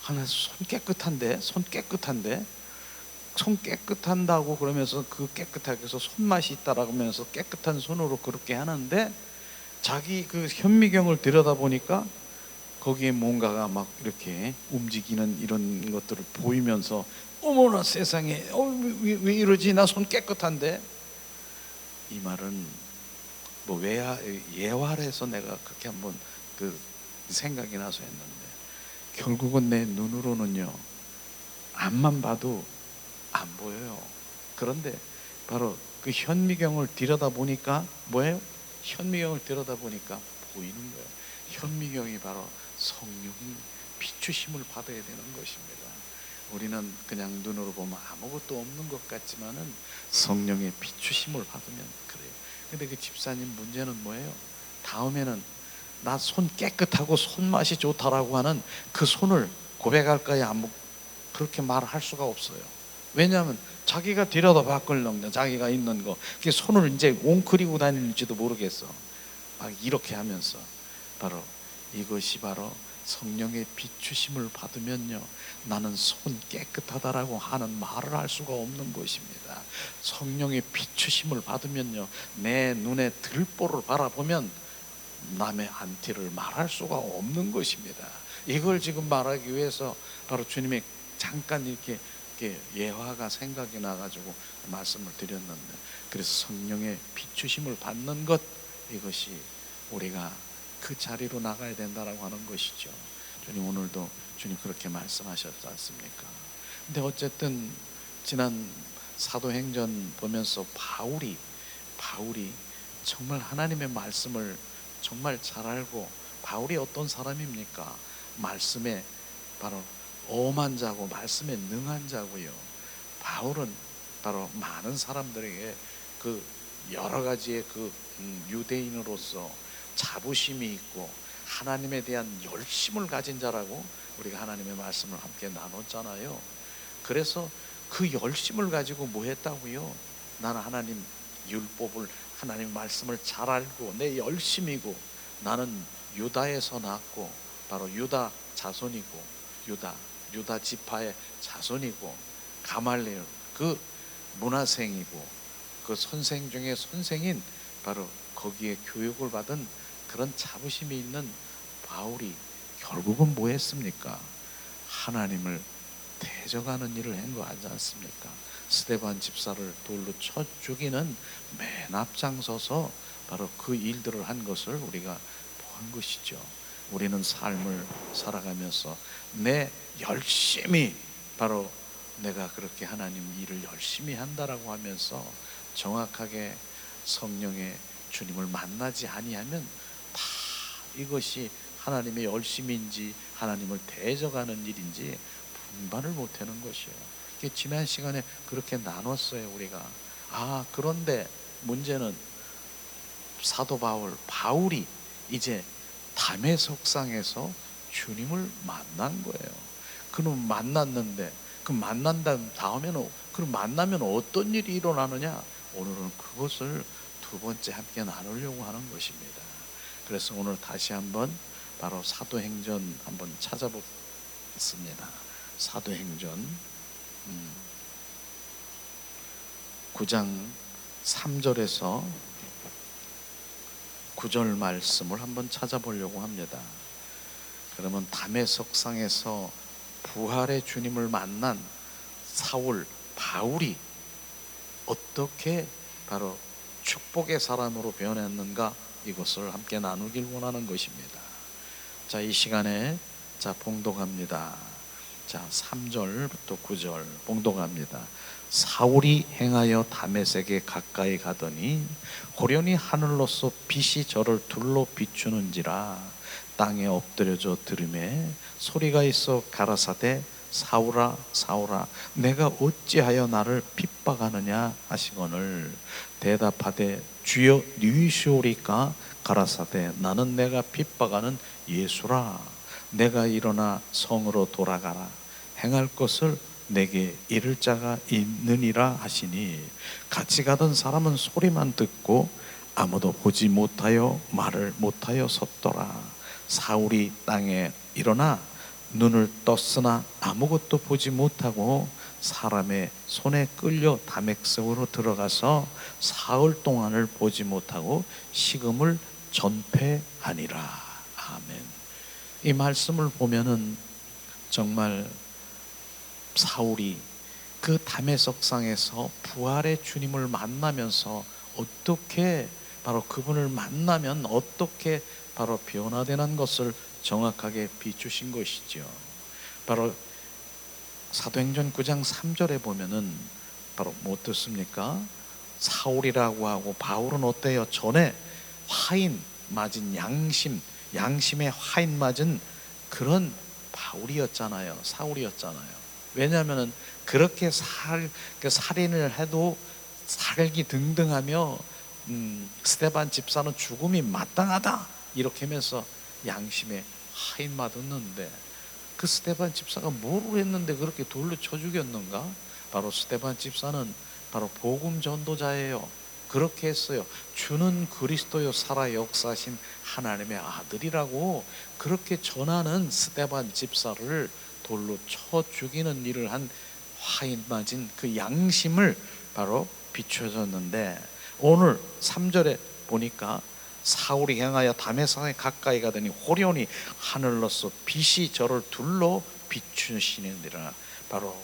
나 손 깨끗한다고 그러면서 그 깨끗하게 해서 손맛이 있다라고 하면서 깨끗한 손으로 그렇게 하는데, 자기 그 현미경을 들여다보니까 거기에 뭔가가 막 이렇게 움직이는 이런 것들을 보이면서 어머나 세상에, 왜 이러지? 나 손 깨끗한데? 이 말은 뭐 예화해서 내가 그렇게 한번 그 생각이 나서 했는데, 결국은 내 눈으로는요, 앞만 봐도 안 보여요. 그런데 바로 그 현미경을 들여다보니까 뭐예요? 현미경을 들여다보니까 보이는 거예요. 현미경이 바로 성령이 비추심을 받아야 되는 것입니다. 우리는 그냥 눈으로 보면 아무것도 없는 것 같지만은 성령의 비추심을 받으면 그래요. 근데 그 집사님 문제는 뭐예요? 다음에는 나 손 깨끗하고 손맛이 좋다라고 하는 그 손을 고백할까요? 그렇게 말할 수가 없어요. 왜냐하면 자기가 들여다봤걸렁, 자기가 있는 거, 그 손을 이제 옹크리고 다닐지도 모르겠어. 막 이렇게 하면서 바로 이것이 바로 성령의 비추심을 받으면요, 나는 손 깨끗하다라고 하는 말을 할 수가 없는 것입니다. 성령의 비추심을 받으면요, 내 눈에 들보를 바라보면 남의 안티를 말할 수가 없는 것입니다. 이걸 지금 말하기 위해서 바로 주님이 잠깐 이렇게 예화가 생각이 나가지고 말씀을 드렸는데, 그래서 성령의 비추심을 받는 것, 이것이 우리가 그 자리로 나가야 된다라고 하는 것이죠. 주님 오늘도 주님 그렇게 말씀하셨지 않습니까? 근데 어쨌든 지난 사도행전 보면서 바울이 정말 하나님의 말씀을 정말 잘 알고, 바울이 어떤 사람입니까? 말씀에 바로 엄한 자고 말씀에 능한 자고요. 바울은 바로 많은 사람들에게 그 여러 가지의 그 유대인으로서 자부심이 있고 하나님에 대한 열심을 가진 자라고 우리가 하나님의 말씀을 함께 나눴잖아요. 그래서 그 열심을 가지고 뭐 했다고요? 나는 하나님 율법을, 하나님 말씀을 잘 알고 내 열심이고, 나는 유다에서 났고 바로 유다 자손이고, 유다 지파의 자손이고, 가말리엘 그 문화생이고, 그 선생 중에 선생인 바로 거기에 교육을 받은 그런 자부심이 있는 바울이 결국은 뭐 했습니까? 하나님을 대적하는 일을 한 거 아니지 않습니까? 스데반 집사를 돌로 쳐 죽이는 맨 앞장서서 바로 그 일들을 한 것을 우리가 본 것이죠. 우리는 삶을 살아가면서 내 열심히, 바로 내가 그렇게 하나님 일을 열심히 한다라고 하면서 정확하게 성령의 주님을 만나지 아니하면 다 이것이 하나님의 열심인지 하나님을 대적하는 일인지 분반을 못하는 것이에요. 지난 시간에 그렇게 나눴어요 우리가. 그런데 문제는 사도 바울이 이제 다메섹상에서 주님을 만난 거예요. 그럼 만났는데, 그 만난 다음에는, 그럼 만나면 어떤 일이 일어나느냐? 오늘은 그것을 두 번째 함께 나누려고 하는 것입니다. 그래서 오늘 다시 한번 바로 사도행전 한번 찾아보겠습니다. 사도행전 9장 3절에서 9절 말씀을 한번 찾아보려고 합니다. 그러면 다메섹상에서 부활의 주님을 만난 바울이 어떻게 바로 축복의 사람으로 변했는가, 이것을 함께 나누길 원하는 것입니다. 자, 이 시간에 봉독합니다. 3절부터 9절 봉독합니다. 사울이 행하여 다메섹에 가까이 가더니 호련히 하늘로서 빛이 저를 둘러 비추는지라 땅에 엎드려져 들으매 소리가 있어 가라사대 사울아 사울아 내가 어찌하여 나를 핍박하느냐 하시거늘 대답하되 주여 누이시오리까 가라사대 나는 내가 핍박하는 예수라 내가 일어나 성으로 돌아가라 행할 것을 내게 이를 자가 있느니라 하시니 같이 가던 사람은 소리만 듣고 아무도 보지 못하여 말을 못하여 섰더라. 사울이 땅에 일어나 눈을 떴으나 아무것도 보지 못하고 사람의 손에 끌려 다메섹으로 들어가서 사흘 동안을 보지 못하고 식음을 전폐하니라. 아멘. 이 말씀을 보면은 정말 사울이 그 다메섹상에서 부활의 주님을 만나면서 어떻게 바로 그분을 만나면 어떻게 바로 변화되는 것을 정확하게 비추신 것이죠. 바로 사도행전 9장 3절에 보면은 바로 뭐 어떻습니까? 사울이라고 하고 바울은 어때요? 전에 화인 맞은 양심에 화인 맞은 그런 바울이었잖아요. 사울이었잖아요. 왜냐하면은 그렇게 살인을 해도 살기 등등하며 스데반 집사는 죽음이 마땅하다 이렇게 하면서 양심에 화인 맞았는데, 그 스데반 집사가 뭐를 했는데 그렇게 돌로 쳐 죽였는가? 바로 스데반 집사는 바로 복음 전도자예요. 그렇게 했어요. 주는 그리스도요 살아 역사하신 하나님의 아들이라고 그렇게 전하는 스데반 집사를 돌로 쳐 죽이는 일을 한 화인 맞은 그 양심을 바로 비춰줬는데, 오늘 3절에 보니까 사울이 향하여 다메섹에 가까이 가더니 호련히 하늘로서 빛이 저를 둘러 비추시느니라. 바로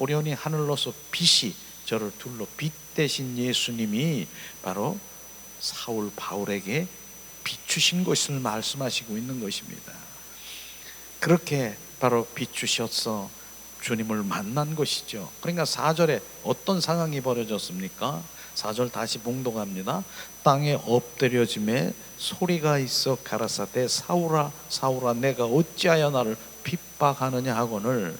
호련히 하늘로서 빛이 저를 둘러 빛 대신 예수님이 바로 사울 바울에게 비추신 것을 말씀하시고 있는 것입니다. 그렇게 바로 비추셔서 주님을 만난 것이죠. 그러니까 4절에 어떤 상황이 벌어졌습니까? 4절 다시 봉독합니다. 땅에 엎드려짐에 소리가 있어 가라사대 사울아 사울아 내가 어찌하여 나를 핍박하느냐 하거늘.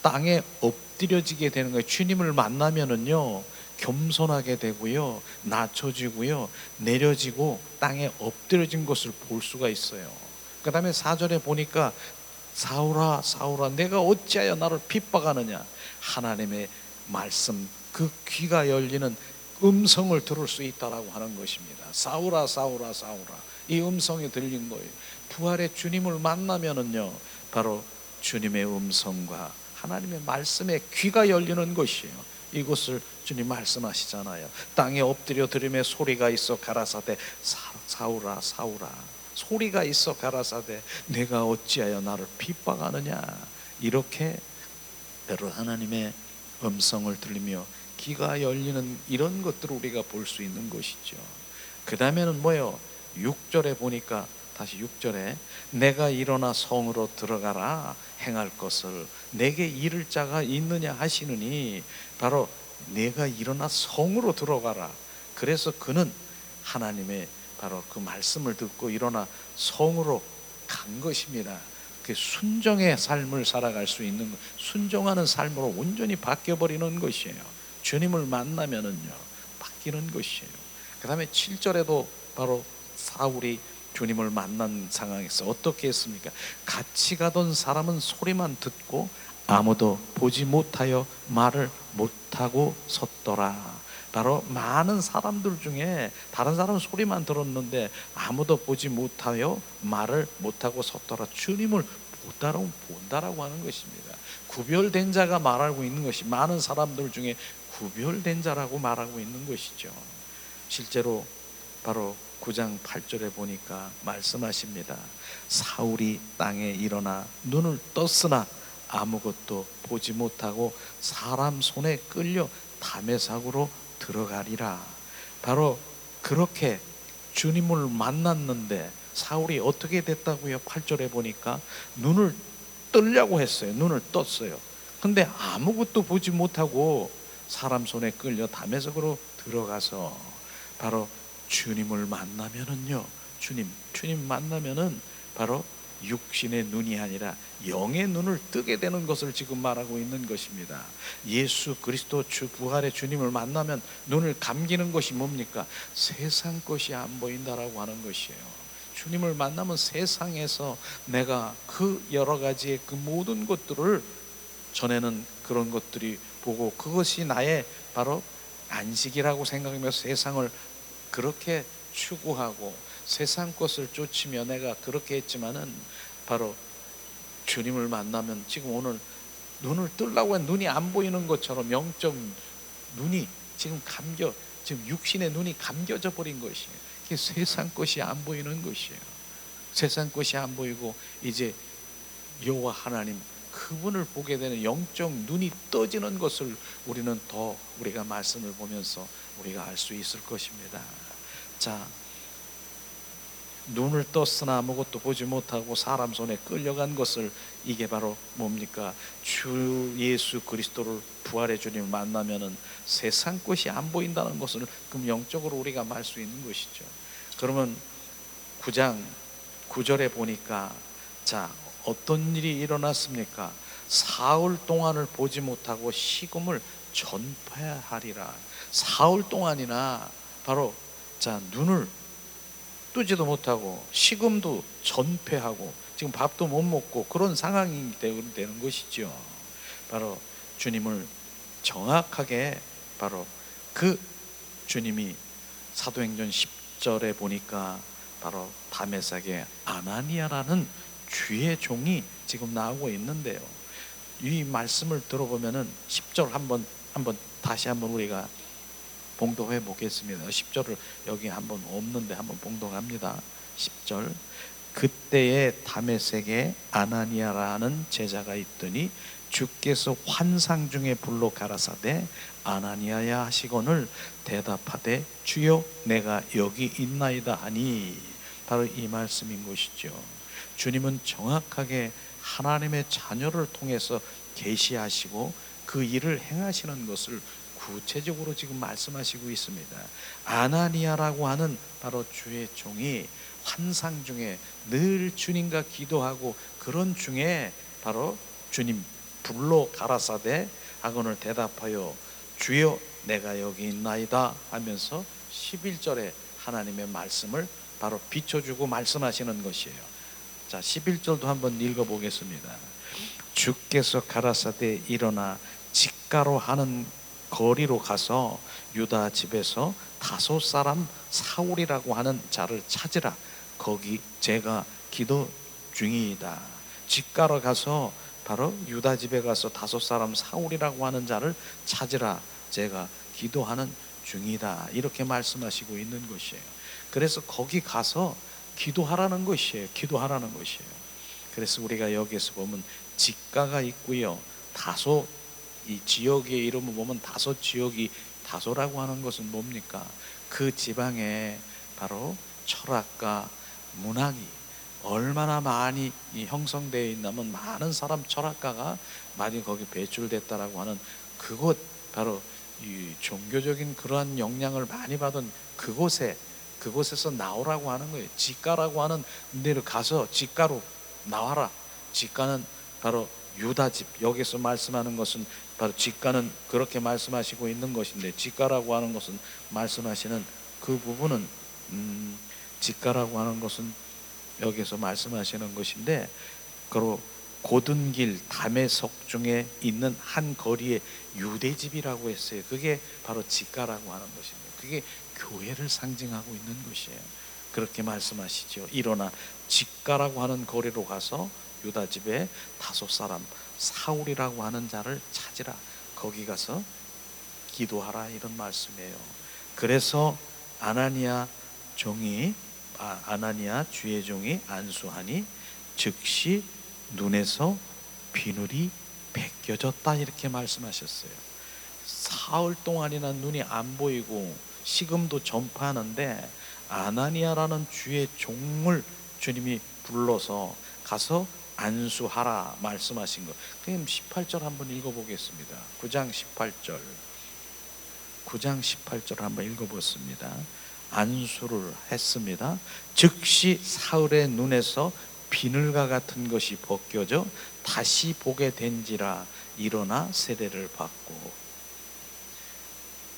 땅에 엎드려지게 되는 거예요. 주님을 만나면은요 겸손하게 되고요, 낮춰지고요, 내려지고 땅에 엎드려진 것을 볼 수가 있어요. 그 다음에 4절에 보니까 사울아 사울아 내가 어찌하여 나를 핍박하느냐. 하나님의 말씀, 그 귀가 열리는 음성을 들을 수 있다라고 하는 것입니다. 사울아 사울아 사울아, 이 음성이 들린 거예요. 부활의 주님을 만나면은요 바로 주님의 음성과 하나님의 말씀에 귀가 열리는 것이에요. 이것을 주님 말씀하시잖아요. 땅에 엎드려 들음에 소리가 있어 가라사대 사울아 사울아, 소리가 있어 가라사대 내가 어찌하여 나를 핍박하느냐. 이렇게 바로 하나님의 음성을 들리며 귀가 열리는 이런 것들을 우리가 볼 수 있는 것이죠. 그 다음에는 뭐예요? 6절에 보니까 다시 6절에 내가 일어나 성으로 들어가라 행할 것을 내게 이를 자가 있느냐 하시느니, 바로 내가 일어나 성으로 들어가라. 그래서 그는 하나님의 바로 그 말씀을 듣고 일어나 성으로 간 것입니다. 그 순종의 삶을 살아갈 수 있는, 순종하는 삶으로 온전히 바뀌어버리는 것이에요. 주님을 만나면은요 바뀌는 것이에요. 그 다음에 7절에도 바로 사울이 주님을 만난 상황에서 어떻게 했습니까? 같이 가던 사람은 소리만 듣고 아무도 보지 못하여 말을 못하고 섰더라. 바로 많은 사람들 중에 다른 사람은 소리만 들었는데 아무도 보지 못하여 말을 못하고 섰더라. 주님을 본다라고 하는 것입니다. 구별된 자가 말하고 있는 것이, 많은 사람들 중에 구별된 자라고 말하고 있는 것이죠. 실제로 바로 9장 8절에 보니까 말씀하십니다. 사울이 땅에 일어나 눈을 떴으나 아무것도 보지 못하고 사람 손에 끌려 다메섹으로 들어가리라. 바로 그렇게 주님을 만났는데 사울이 어떻게 됐다고요? 8절에 보니까 눈을 뜨려고 했어요. 눈을 떴어요. 근데 아무것도 보지 못하고 사람 손에 끌려 다메섹으로 들어가서, 바로 주님을 만나면은요 주님 만나면은 바로 육신의 눈이 아니라 영의 눈을 뜨게 되는 것을 지금 말하고 있는 것입니다. 예수 그리스도 주 부활의 주님을 만나면 눈을 감기는 것이 뭡니까? 세상 것이 안 보인다라고 하는 것이에요. 주님을 만나면 세상에서 내가 그 여러 가지의 그 모든 것들을, 전에는 그런 것들이 보고 그것이 나의 바로 안식이라고 생각하면서 세상을 그렇게 추구하고 세상 것을 쫓으며 내가 그렇게 했지만은, 바로 주님을 만나면 지금 오늘 눈을 뜨려고 한 눈이 안 보이는 것처럼 영적 눈이 지금 지금 육신의 눈이 감겨져 버린 것이에요. 이게 세상 것이 안 보이는 것이에요. 세상 것이 안 보이고 이제 여호와 하나님 그분을 보게 되는 영적 눈이 떠지는 것을 우리는 더 우리가 말씀을 보면서 우리가 알 수 있을 것입니다. 자, 눈을 떴으나 아무것도 보지 못하고 사람 손에 끌려간 것을, 이게 바로 뭡니까? 주 예수 그리스도를, 부활의 주님을 만나면은 세상 것이 안 보인다는 것을 그럼 영적으로 우리가 말 수 있는 것이죠. 그러면 9장 9절에 보니까 자, 어떤 일이 일어났습니까? 사흘 동안을 보지 못하고 식음을 전폐하리라. 사흘 동안이나 바로 자, 눈을 뜨지도 못하고 식음도 전폐하고 지금 밥도 못 먹고 그런 상황이 되는 것이죠. 바로 주님을 정확하게, 바로 그 주님이 사도행전 10절에 보니까 바로 다메섹의 아나니아라는 주의 종이 지금 나오고 있는데요. 이 말씀을 들어보면은 10절 한번 다시 한번 우리가 봉독해 보겠습니다. 10절을 여기 한번 없는데 한번 봉독합니다. 10절. 그때에 다메섹에 아나니아라는 제자가 있더니 주께서 환상 중에 불러 가라사대 아나니아야 하시거늘 대답하되 주여 내가 여기 있나이다 하니, 바로 이 말씀인 것이죠. 주님은 정확하게 하나님의 자녀를 통해서 계시하시고 그 일을 행하시는 것을 구체적으로 지금 말씀하시고 있습니다. 아나니아라고 하는 바로 주의 종이 환상 중에 늘 주님과 기도하고 그런 중에 바로 주님 불러 가라사대 하거늘 대답하여 주여 내가 여기 있나이다 하면서 11절에 하나님의 말씀을 바로 비춰주고 말씀하시는 것이에요. 자, 11절도 한번 읽어보겠습니다. 주께서 가라사대 일어나 직가로 하는 거리로 가서 유다 집에서 5 사람 사울이라고 하는 자를 찾으라. 거기 제가 기도 중이다. 직가로 가서 바로 유다 집에 가서 5 사람 사울이라고 하는 자를 찾으라. 제가 기도하는 중이다. 이렇게 말씀하시고 있는 것이에요. 그래서 거기 가서 기도하라는 것이에요. 기도하라는 것이에요. 그래서 우리가 여기에서 보면 직가가 있고요. 다소, 이 지역의 이름을 보면 다소 지역이, 다소라고 하는 것은 뭡니까? 그 지방에 바로 철학과 문학이 얼마나 많이 형성되어 있냐면 많은 사람 철학가가 많이 거기 배출됐다라고 하는 그곳, 바로 이 종교적인 그러한 영향을 많이 받은 그곳에서 나오라고 하는 거예요. 직가라고 하는 데를 가서 직가로 나와라. 직가는 바로 유다 집, 여기서 말씀하는 것은 바로 직가는 그렇게 말씀하시고 있는 것인데, 직가라고 하는 것은 말씀하시는 그 부분은 직가라고 하는 것은 여기서 말씀하시는 것인데, 그리고 고든 길 다메섹 중에 있는 한 거리에 유대집이라고 했어요. 그게 바로 직가라고 하는 것입니다. 그게 교회를 상징하고 있는 것이에요. 그렇게 말씀하시죠. 일어나 직가라고 하는 거리로 가서 유다 집에 5 사람 사울이라고 하는 자를 찾으라. 거기 가서 기도하라, 이런 말씀이에요. 그래서 아나니아 주의 종이 안수하니 즉시 눈에서 비늘이 벗겨졌다, 이렇게 말씀하셨어요. 사흘 동안이나 눈이 안 보이고 식음도 전파하는데 아나니아라는 주의 종을 주님이 불러서 가서 안수하라 말씀하신 것. 그럼 18절 한번 읽어보겠습니다. 9장 18절 한번 읽어보겠습니다. 안수를 했습니다. 즉시 사흘의 눈에서 비늘과 같은 것이 벗겨져 다시 보게 된지라 일어나 세례를 받고,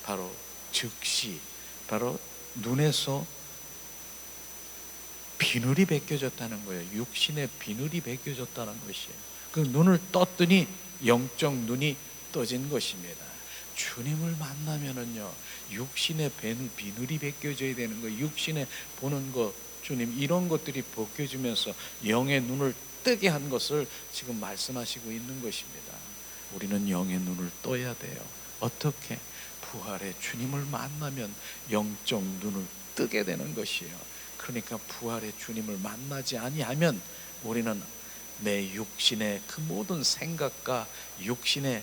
바로 즉시, 바로 눈에서 비늘이 벗겨졌다는 거예요. 육신의 비늘이 벗겨졌다는 것이에요. 그 눈을 떴더니 영적 눈이 떠진 것입니다. 주님을 만나면은요, 육신의 비늘이 벗겨져야 되는 거예요. 육신에 보는 것, 주님 이런 것들이 벗겨지면서 영의 눈을 뜨게 한 것을 지금 말씀하시고 있는 것입니다. 우리는 영의 눈을 떠야 돼요. 어떻게? 부활의 주님을 만나면 영적 눈을 뜨게 되는 것이에요. 그러니까 부활의 주님을 만나지 아니하면 우리는 내 육신의 그 모든 생각과 육신의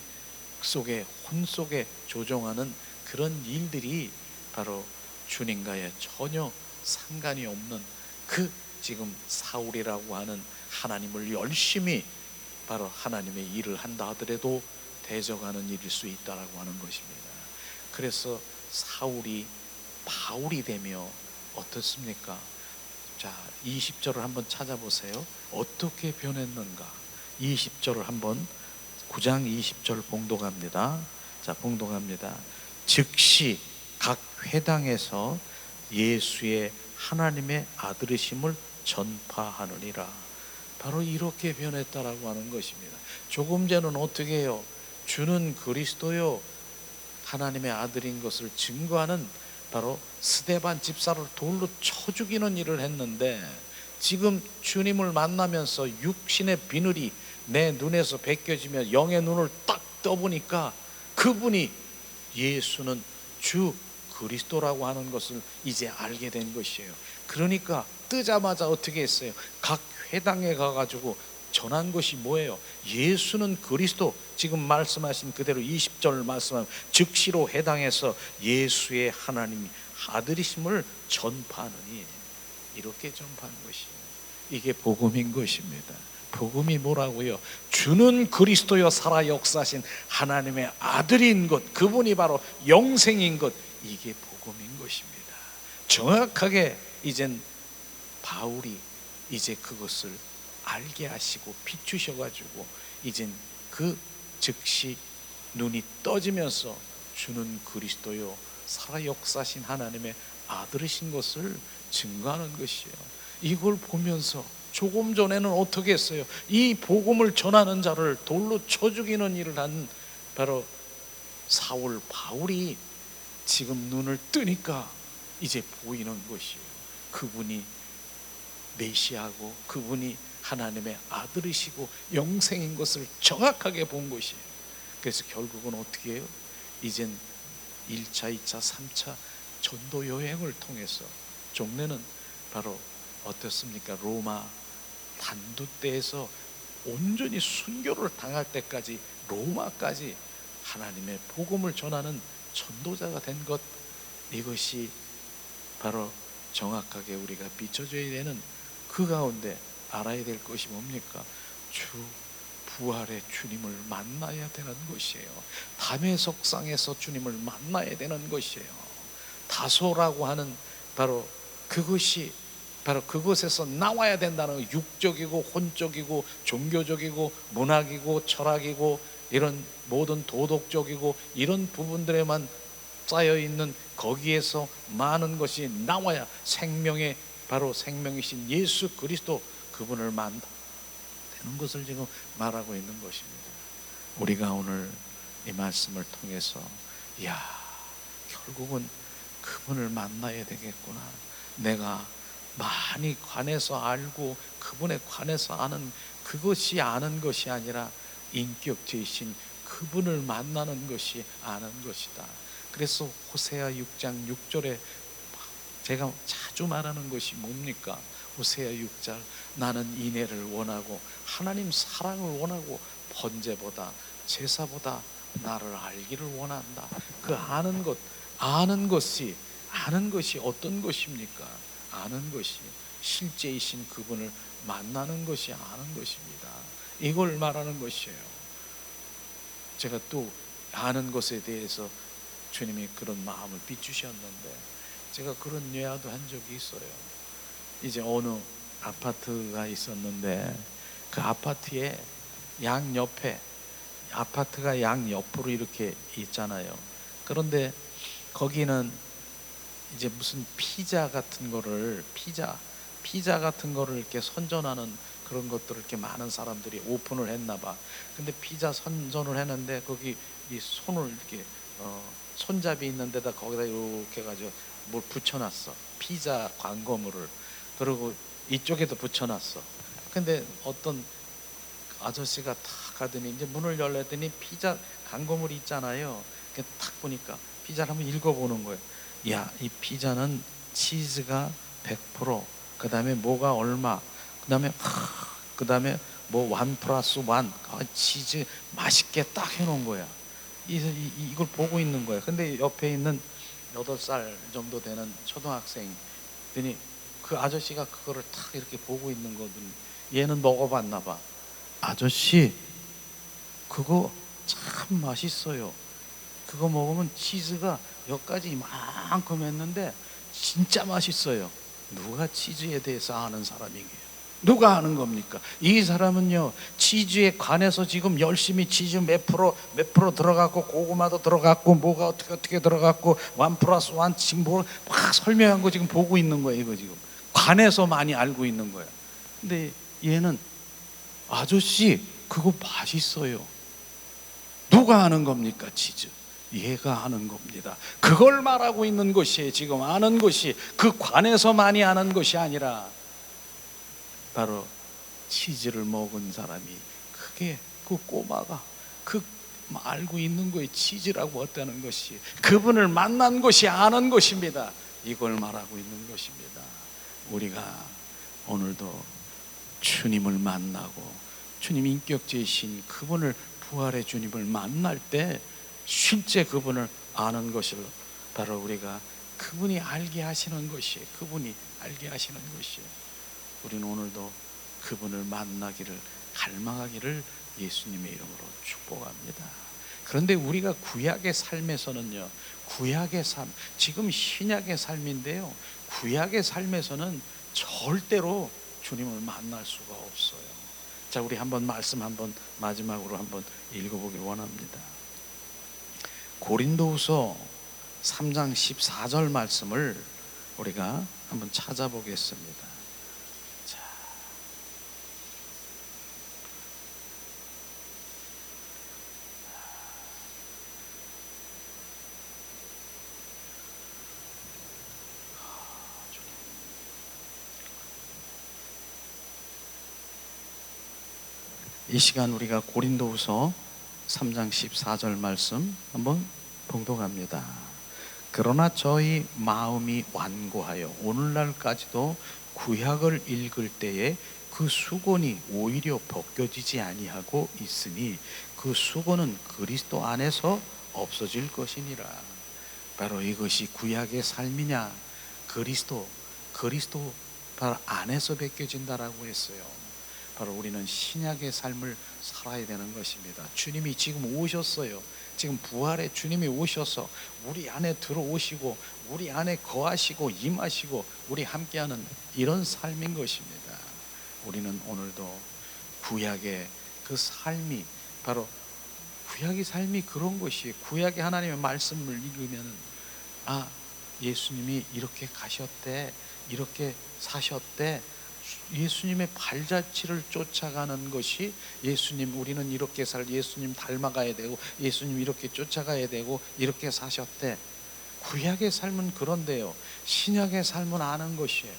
속에 혼 속에 조종하는 그런 일들이 바로 주님과의 전혀 상관이 없는 그 지금 사울이라고 하는 하나님을 열심히 바로 하나님의 일을 한다 하더라도 대적하는 일일 수 있다라고 하는 것입니다. 그래서 사울이 바울이 되며 어떻습니까? 자, 20절을 한번 찾아보세요. 어떻게 변했는가? 20절을 한번 9장 20절 봉독합니다. 자, 봉독합니다. 즉시 각 회당에서 예수의 하나님의 아들이심을 전파하느니라. 바로 이렇게 변했다라고 하는 것입니다. 조금 전에는 어떻게 해요? 주는 그리스도요 하나님의 아들인 것을 증거하는 바로 스데반 집사를 돌로 쳐 죽이는 일을 했는데, 지금 주님을 만나면서 육신의 비늘이 내 눈에서 벗겨지며 영의 눈을 딱 떠보니까 그분이 예수는 주 그리스도라고 하는 것을 이제 알게 된 것이에요. 그러니까 뜨자마자 어떻게 했어요? 각 회당에 가가지고 전한 것이 뭐예요? 예수는 그리스도, 지금 말씀하신 그대로 20절 말씀하면 즉시로 회당에서 예수의 하나님 아들이심을 전파하느니, 이렇게 전파하는 것이에요. 이게 복음인 것입니다. 복음이 뭐라고요? 주는 그리스도여 살아 역사하신 하나님의 아들인 것, 그분이 바로 영생인 것, 이게 복음인 것입니다. 정확하게 이젠 바울이 이제 그것을 알게 하시고 비추셔가지고 이젠 그 즉시 눈이 떠지면서 주는 그리스도요 살아 역사하신 하나님의 아들이신 것을 증거하는 것이에요. 이걸 보면서 조금 전에는 어떻게 했어요? 이 복음을 전하는 자를 돌로 쳐 죽이는 일을 한 바로 사울 바울이 지금 눈을 뜨니까 이제 보이는 것이에요. 그분이 메시아고 그분이 하나님의 아들이시고 영생인 것을 정확하게 본 것이에요. 그래서 결국은 어떻게 해요? 이젠 1차, 2차, 3차 전도 여행을 통해서 종래는 바로 어떻습니까? 로마 단두대에서 온전히 순교를 당할 때까지 로마까지 하나님의 복음을 전하는 전도자가 된 것, 이것이 바로 정확하게 우리가 비춰줘야 되는 그 가운데 알아야 될 것이 뭡니까? 주 부활의 주님을 만나야 되는 것이에요. 담의 석상에서 주님을 만나야 되는 것이에요. 다소라고 하는 바로 그것이 바로 그곳에서 나와야 된다는, 육적이고 혼적이고 종교적이고 문학이고 철학이고 이런 모든 도덕적이고 이런 부분들에만 쌓여있는 거기에서 많은 것이 나와야 생명의 바로 생명이신 예수 그리스도 그분을 만나 되는 것을 지금 말하고 있는 것입니다. 우리가 오늘 이 말씀을 통해서 야, 결국은 그분을 만나야 되겠구나. 내가 많이 관해서 알고 그분에 관해서 아는 그것이 아는 것이 아니라 인격체이신 그분을 만나는 것이 아는 것이다. 그래서 호세아 6장 6절에 제가 자주 말하는 것이 뭡니까? 호세아 6장, 나는 인애를 원하고 하나님 사랑을 원하고 번제보다 제사보다 나를 알기를 원한다. 그 아는 것, 아는 것이 어떤 것입니까? 아는 것이 실제이신 그분을 만나는 것이 아는 것입니다. 이걸 말하는 것이에요. 제가 또 아는 것에 대해서 주님이 그런 마음을 비추셨는데, 제가 그런 예화도 한 적이 있어요. 이제 어느 아파트가 있었는데 그 아파트의 양옆에, 아파트가 양옆으로 이렇게 있잖아요. 그런데 거기는 이제 무슨 피자 같은 거를 피자 같은 거를 이렇게 선전하는 그런 것들을 이렇게 많은 사람들이 오픈을 했나 봐. 근데 피자 선전을 했는데 거기 이 손을 이렇게 손잡이 있는 데다 거기다 이렇게 해가지고 뭘 붙여놨어. 피자 광고물을. 그리고 이쪽에도 붙여놨어. 근데 어떤 아저씨가 탁 가더니 이제 문을 열렸더니 피자 광고물이 있잖아요. 딱 보니까 피자를 한번 읽어보는 거예요. 야, 이 피자는 치즈가 100%, 그 다음에 뭐가 얼마, 그 다음에 뭐 1+1, 치즈 맛있게 딱 해놓은 거야. 이걸 보고 있는 거야. 근데 옆에 있는 8살 정도 되는 초등학생이 그 아저씨가 그거를 탁 이렇게 보고 있는 거든. 얘는 먹어봤나 봐. 아저씨, 그거 참 맛있어요. 그거 먹으면 치즈가 여기까지 이만큼 했는데 진짜 맛있어요. 누가 치즈에 대해서 아는 사람이게요? 누가 아는 겁니까? 이 사람은요, 치즈에 관해서 지금 열심히 치즈 몇 프로 들어갔고, 고구마도 들어갔고, 뭐가 어떻게 들어갔고, 1+1 지금 뭐 막 설명한 거 지금 보고 있는 거예요. 이거 지금 관해서 많이 알고 있는 거예요. 근데 얘는 아저씨, 그거 맛있어요. 누가 아는 겁니까? 치즈. 얘가 아는 겁니다. 그걸 말하고 있는 것이, 지금 아는 것이 그 관에서 많이 아는 것이 아니라 바로 치즈를 먹은 사람이, 그게 그 꼬마가 그 알고 있는 거에 치즈라고 했다는 것이, 그분을 만난 것이 아는 것입니다. 이걸 말하고 있는 것입니다. 우리가 오늘도 주님을 만나고 주님 인격제이신 그분을, 부활의 주님을 만날 때 실제 그분을 아는 것을 바로 우리가 그분이 알게 하시는 것이에요. 그분이 알게 하시는 것이에요. 우리는 오늘도 그분을 만나기를, 갈망하기를 예수님의 이름으로 축복합니다. 그런데 우리가 구약의 삶에서는요, 구약의 삶, 지금 신약의 삶인데요, 구약의 삶에서는 절대로 주님을 만날 수가 없어요. 자, 우리 한번 말씀 한번 마지막으로 한번 읽어보길 원합니다. 고린도후서 3장 14절 말씀을 우리가 한번 찾아보겠습니다. 자, 이 시간 우리가 고린도후서 3장 14절 말씀 한번 봉독합니다. 그러나 저희 마음이 완고하여 오늘날까지도 구약을 읽을 때에 그 수건이 오히려 벗겨지지 아니하고 있으니 그 수건은 그리스도 안에서 없어질 것이니라. 바로 이것이 구약의 삶이냐, 그리스도 바로 안에서 벗겨진다라고 했어요. 바로 우리는 신약의 삶을 살아야 되는 것입니다. 주님이 지금 오셨어요. 지금 부활의 주님이 오셔서 우리 안에 들어오시고 우리 안에 거하시고 임하시고 우리 함께하는 이런 삶인 것입니다. 우리는 오늘도 구약의 그 삶이, 바로 구약의 삶이 그런 것이에요. 구약의 하나님의 말씀을 읽으면, 아, 예수님이 이렇게 가셨대, 이렇게 사셨대, 예수님의 발자취를 쫓아가는 것이, 예수님, 우리는 이렇게 예수님 닮아가야 되고, 예수님 이렇게 쫓아가야 되고, 이렇게 사셨대. 구약의 삶은 그런데요, 신약의 삶은 아는 것이에요.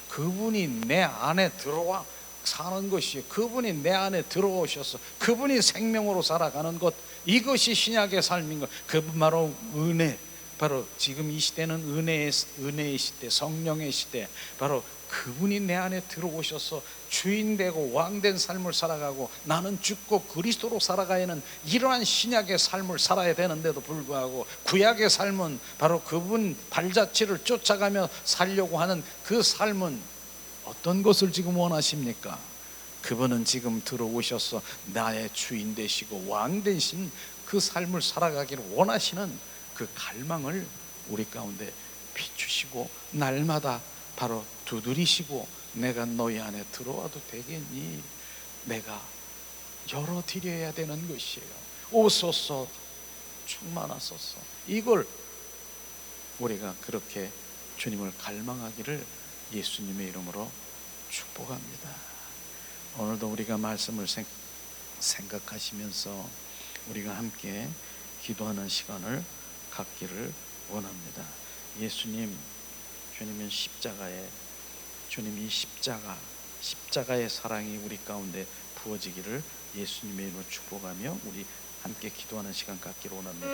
그분이 내 안에 들어와 사는 것이에요. 그분이 내 안에 들어오셔서 그분이 생명으로 살아가는 것, 이것이 신약의 삶인 것. 그분 바로 은혜, 바로 지금 이 시대는 은혜의 시대, 성령의 시대. 바로 그분이 내 안에 들어오셔서 주인 되고 왕된 삶을 살아가고, 나는 죽고 그리스도로 살아가야 하는 이러한 신약의 삶을 살아야 되는데도 불구하고, 구약의 삶은 바로 그분 발자취를 쫓아가며 살려고 하는 그 삶은 어떤 것을 지금 원하십니까? 그분은 지금 들어오셔서 나의 주인 되시고 왕 되신 그 삶을 살아가기를 원하시는 그 갈망을 우리 가운데 비추시고, 날마다 바로 두드리시고, 내가 너희 안에 들어와도 되겠니? 내가 열어드려야 되는 것이에요. 오소서, 충만하소서. 이걸 우리가 그렇게 주님을 갈망하기를 예수님의 이름으로 축복합니다. 오늘도 우리가 말씀을 생각하시면서 우리가 함께 기도하는 시간을 갖기를 원합니다. 예수님, 주님은 주님이 십자가의 사랑이 우리 가운데 부어지기를 예수님의 이름으로 축복하며 우리 함께 기도하는 시간 갖기를 원합니다.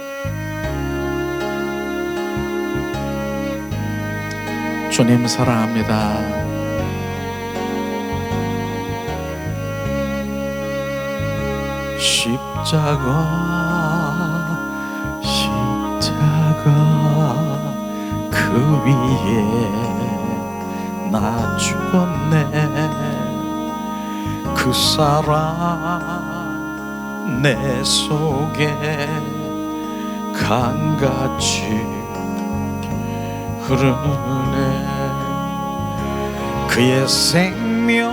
주님 사랑합니다. 십자가 그 위에 나 죽었네. 그 사랑 내 속에 강같이 흐르네. 그의 생명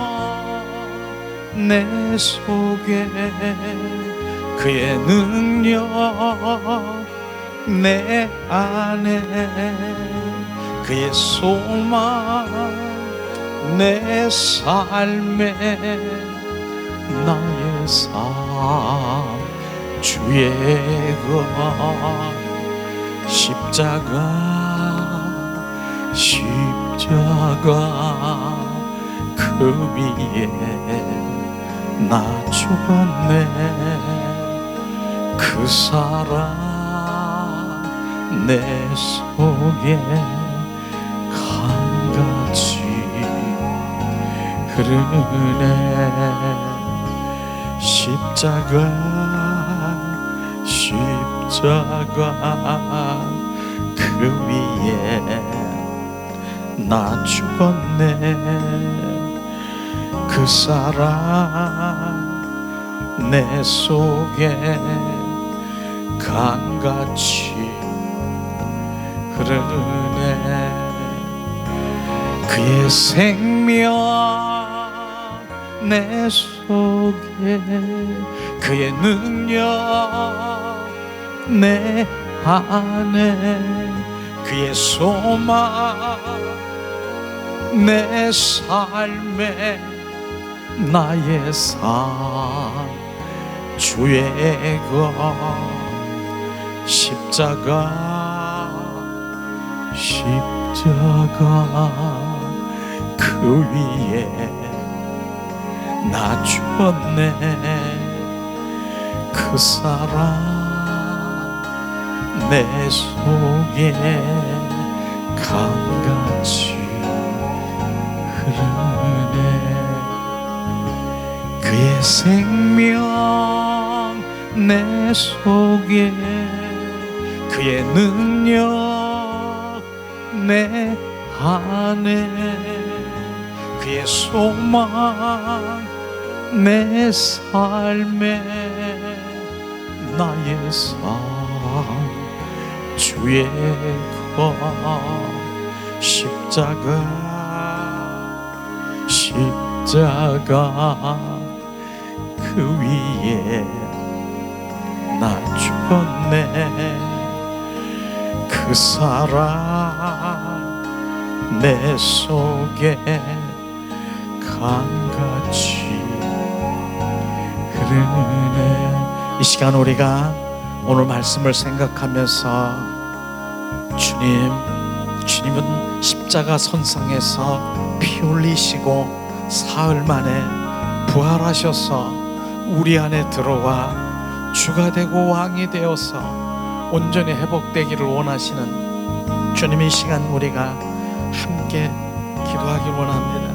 내 속에, 그의 능력 내 안에, 그의 소망 내 삶에, 나의 삶 주의 것. 십자가 그 위에 나 죽었네. 그 사랑 내 속에 강같이 흐르네. 십자가 그 위에 나 죽었네. 그 사랑 내 속에 강같이 흐르네. 그의 생명 내 속에, 그의 능력 내 안에, 그의 소망 내 삶에, 나의 삶 주의 것. 십자가 그 위에 나 죽었네. 그 사랑 내 속에 강같이 흐르네. 그의 생명 내 속에, 그의 능력 내 안에, 그의 소망 내 삶에, 나의 삶 주의 것. 십자가 그 위에 나 죽었네. 그 사랑 내 속에 강같이 흐르네. 이 시간 우리가 오늘 말씀을 생각하면서 주님은 십자가 선상에서 피 흘리시고 사흘 만에 부활하셔서 우리 안에 들어와 주가 되고 왕이 되어서 온전히 회복되기를 원하시는 주님의 시간 우리가 함께 기도하길 원합니다.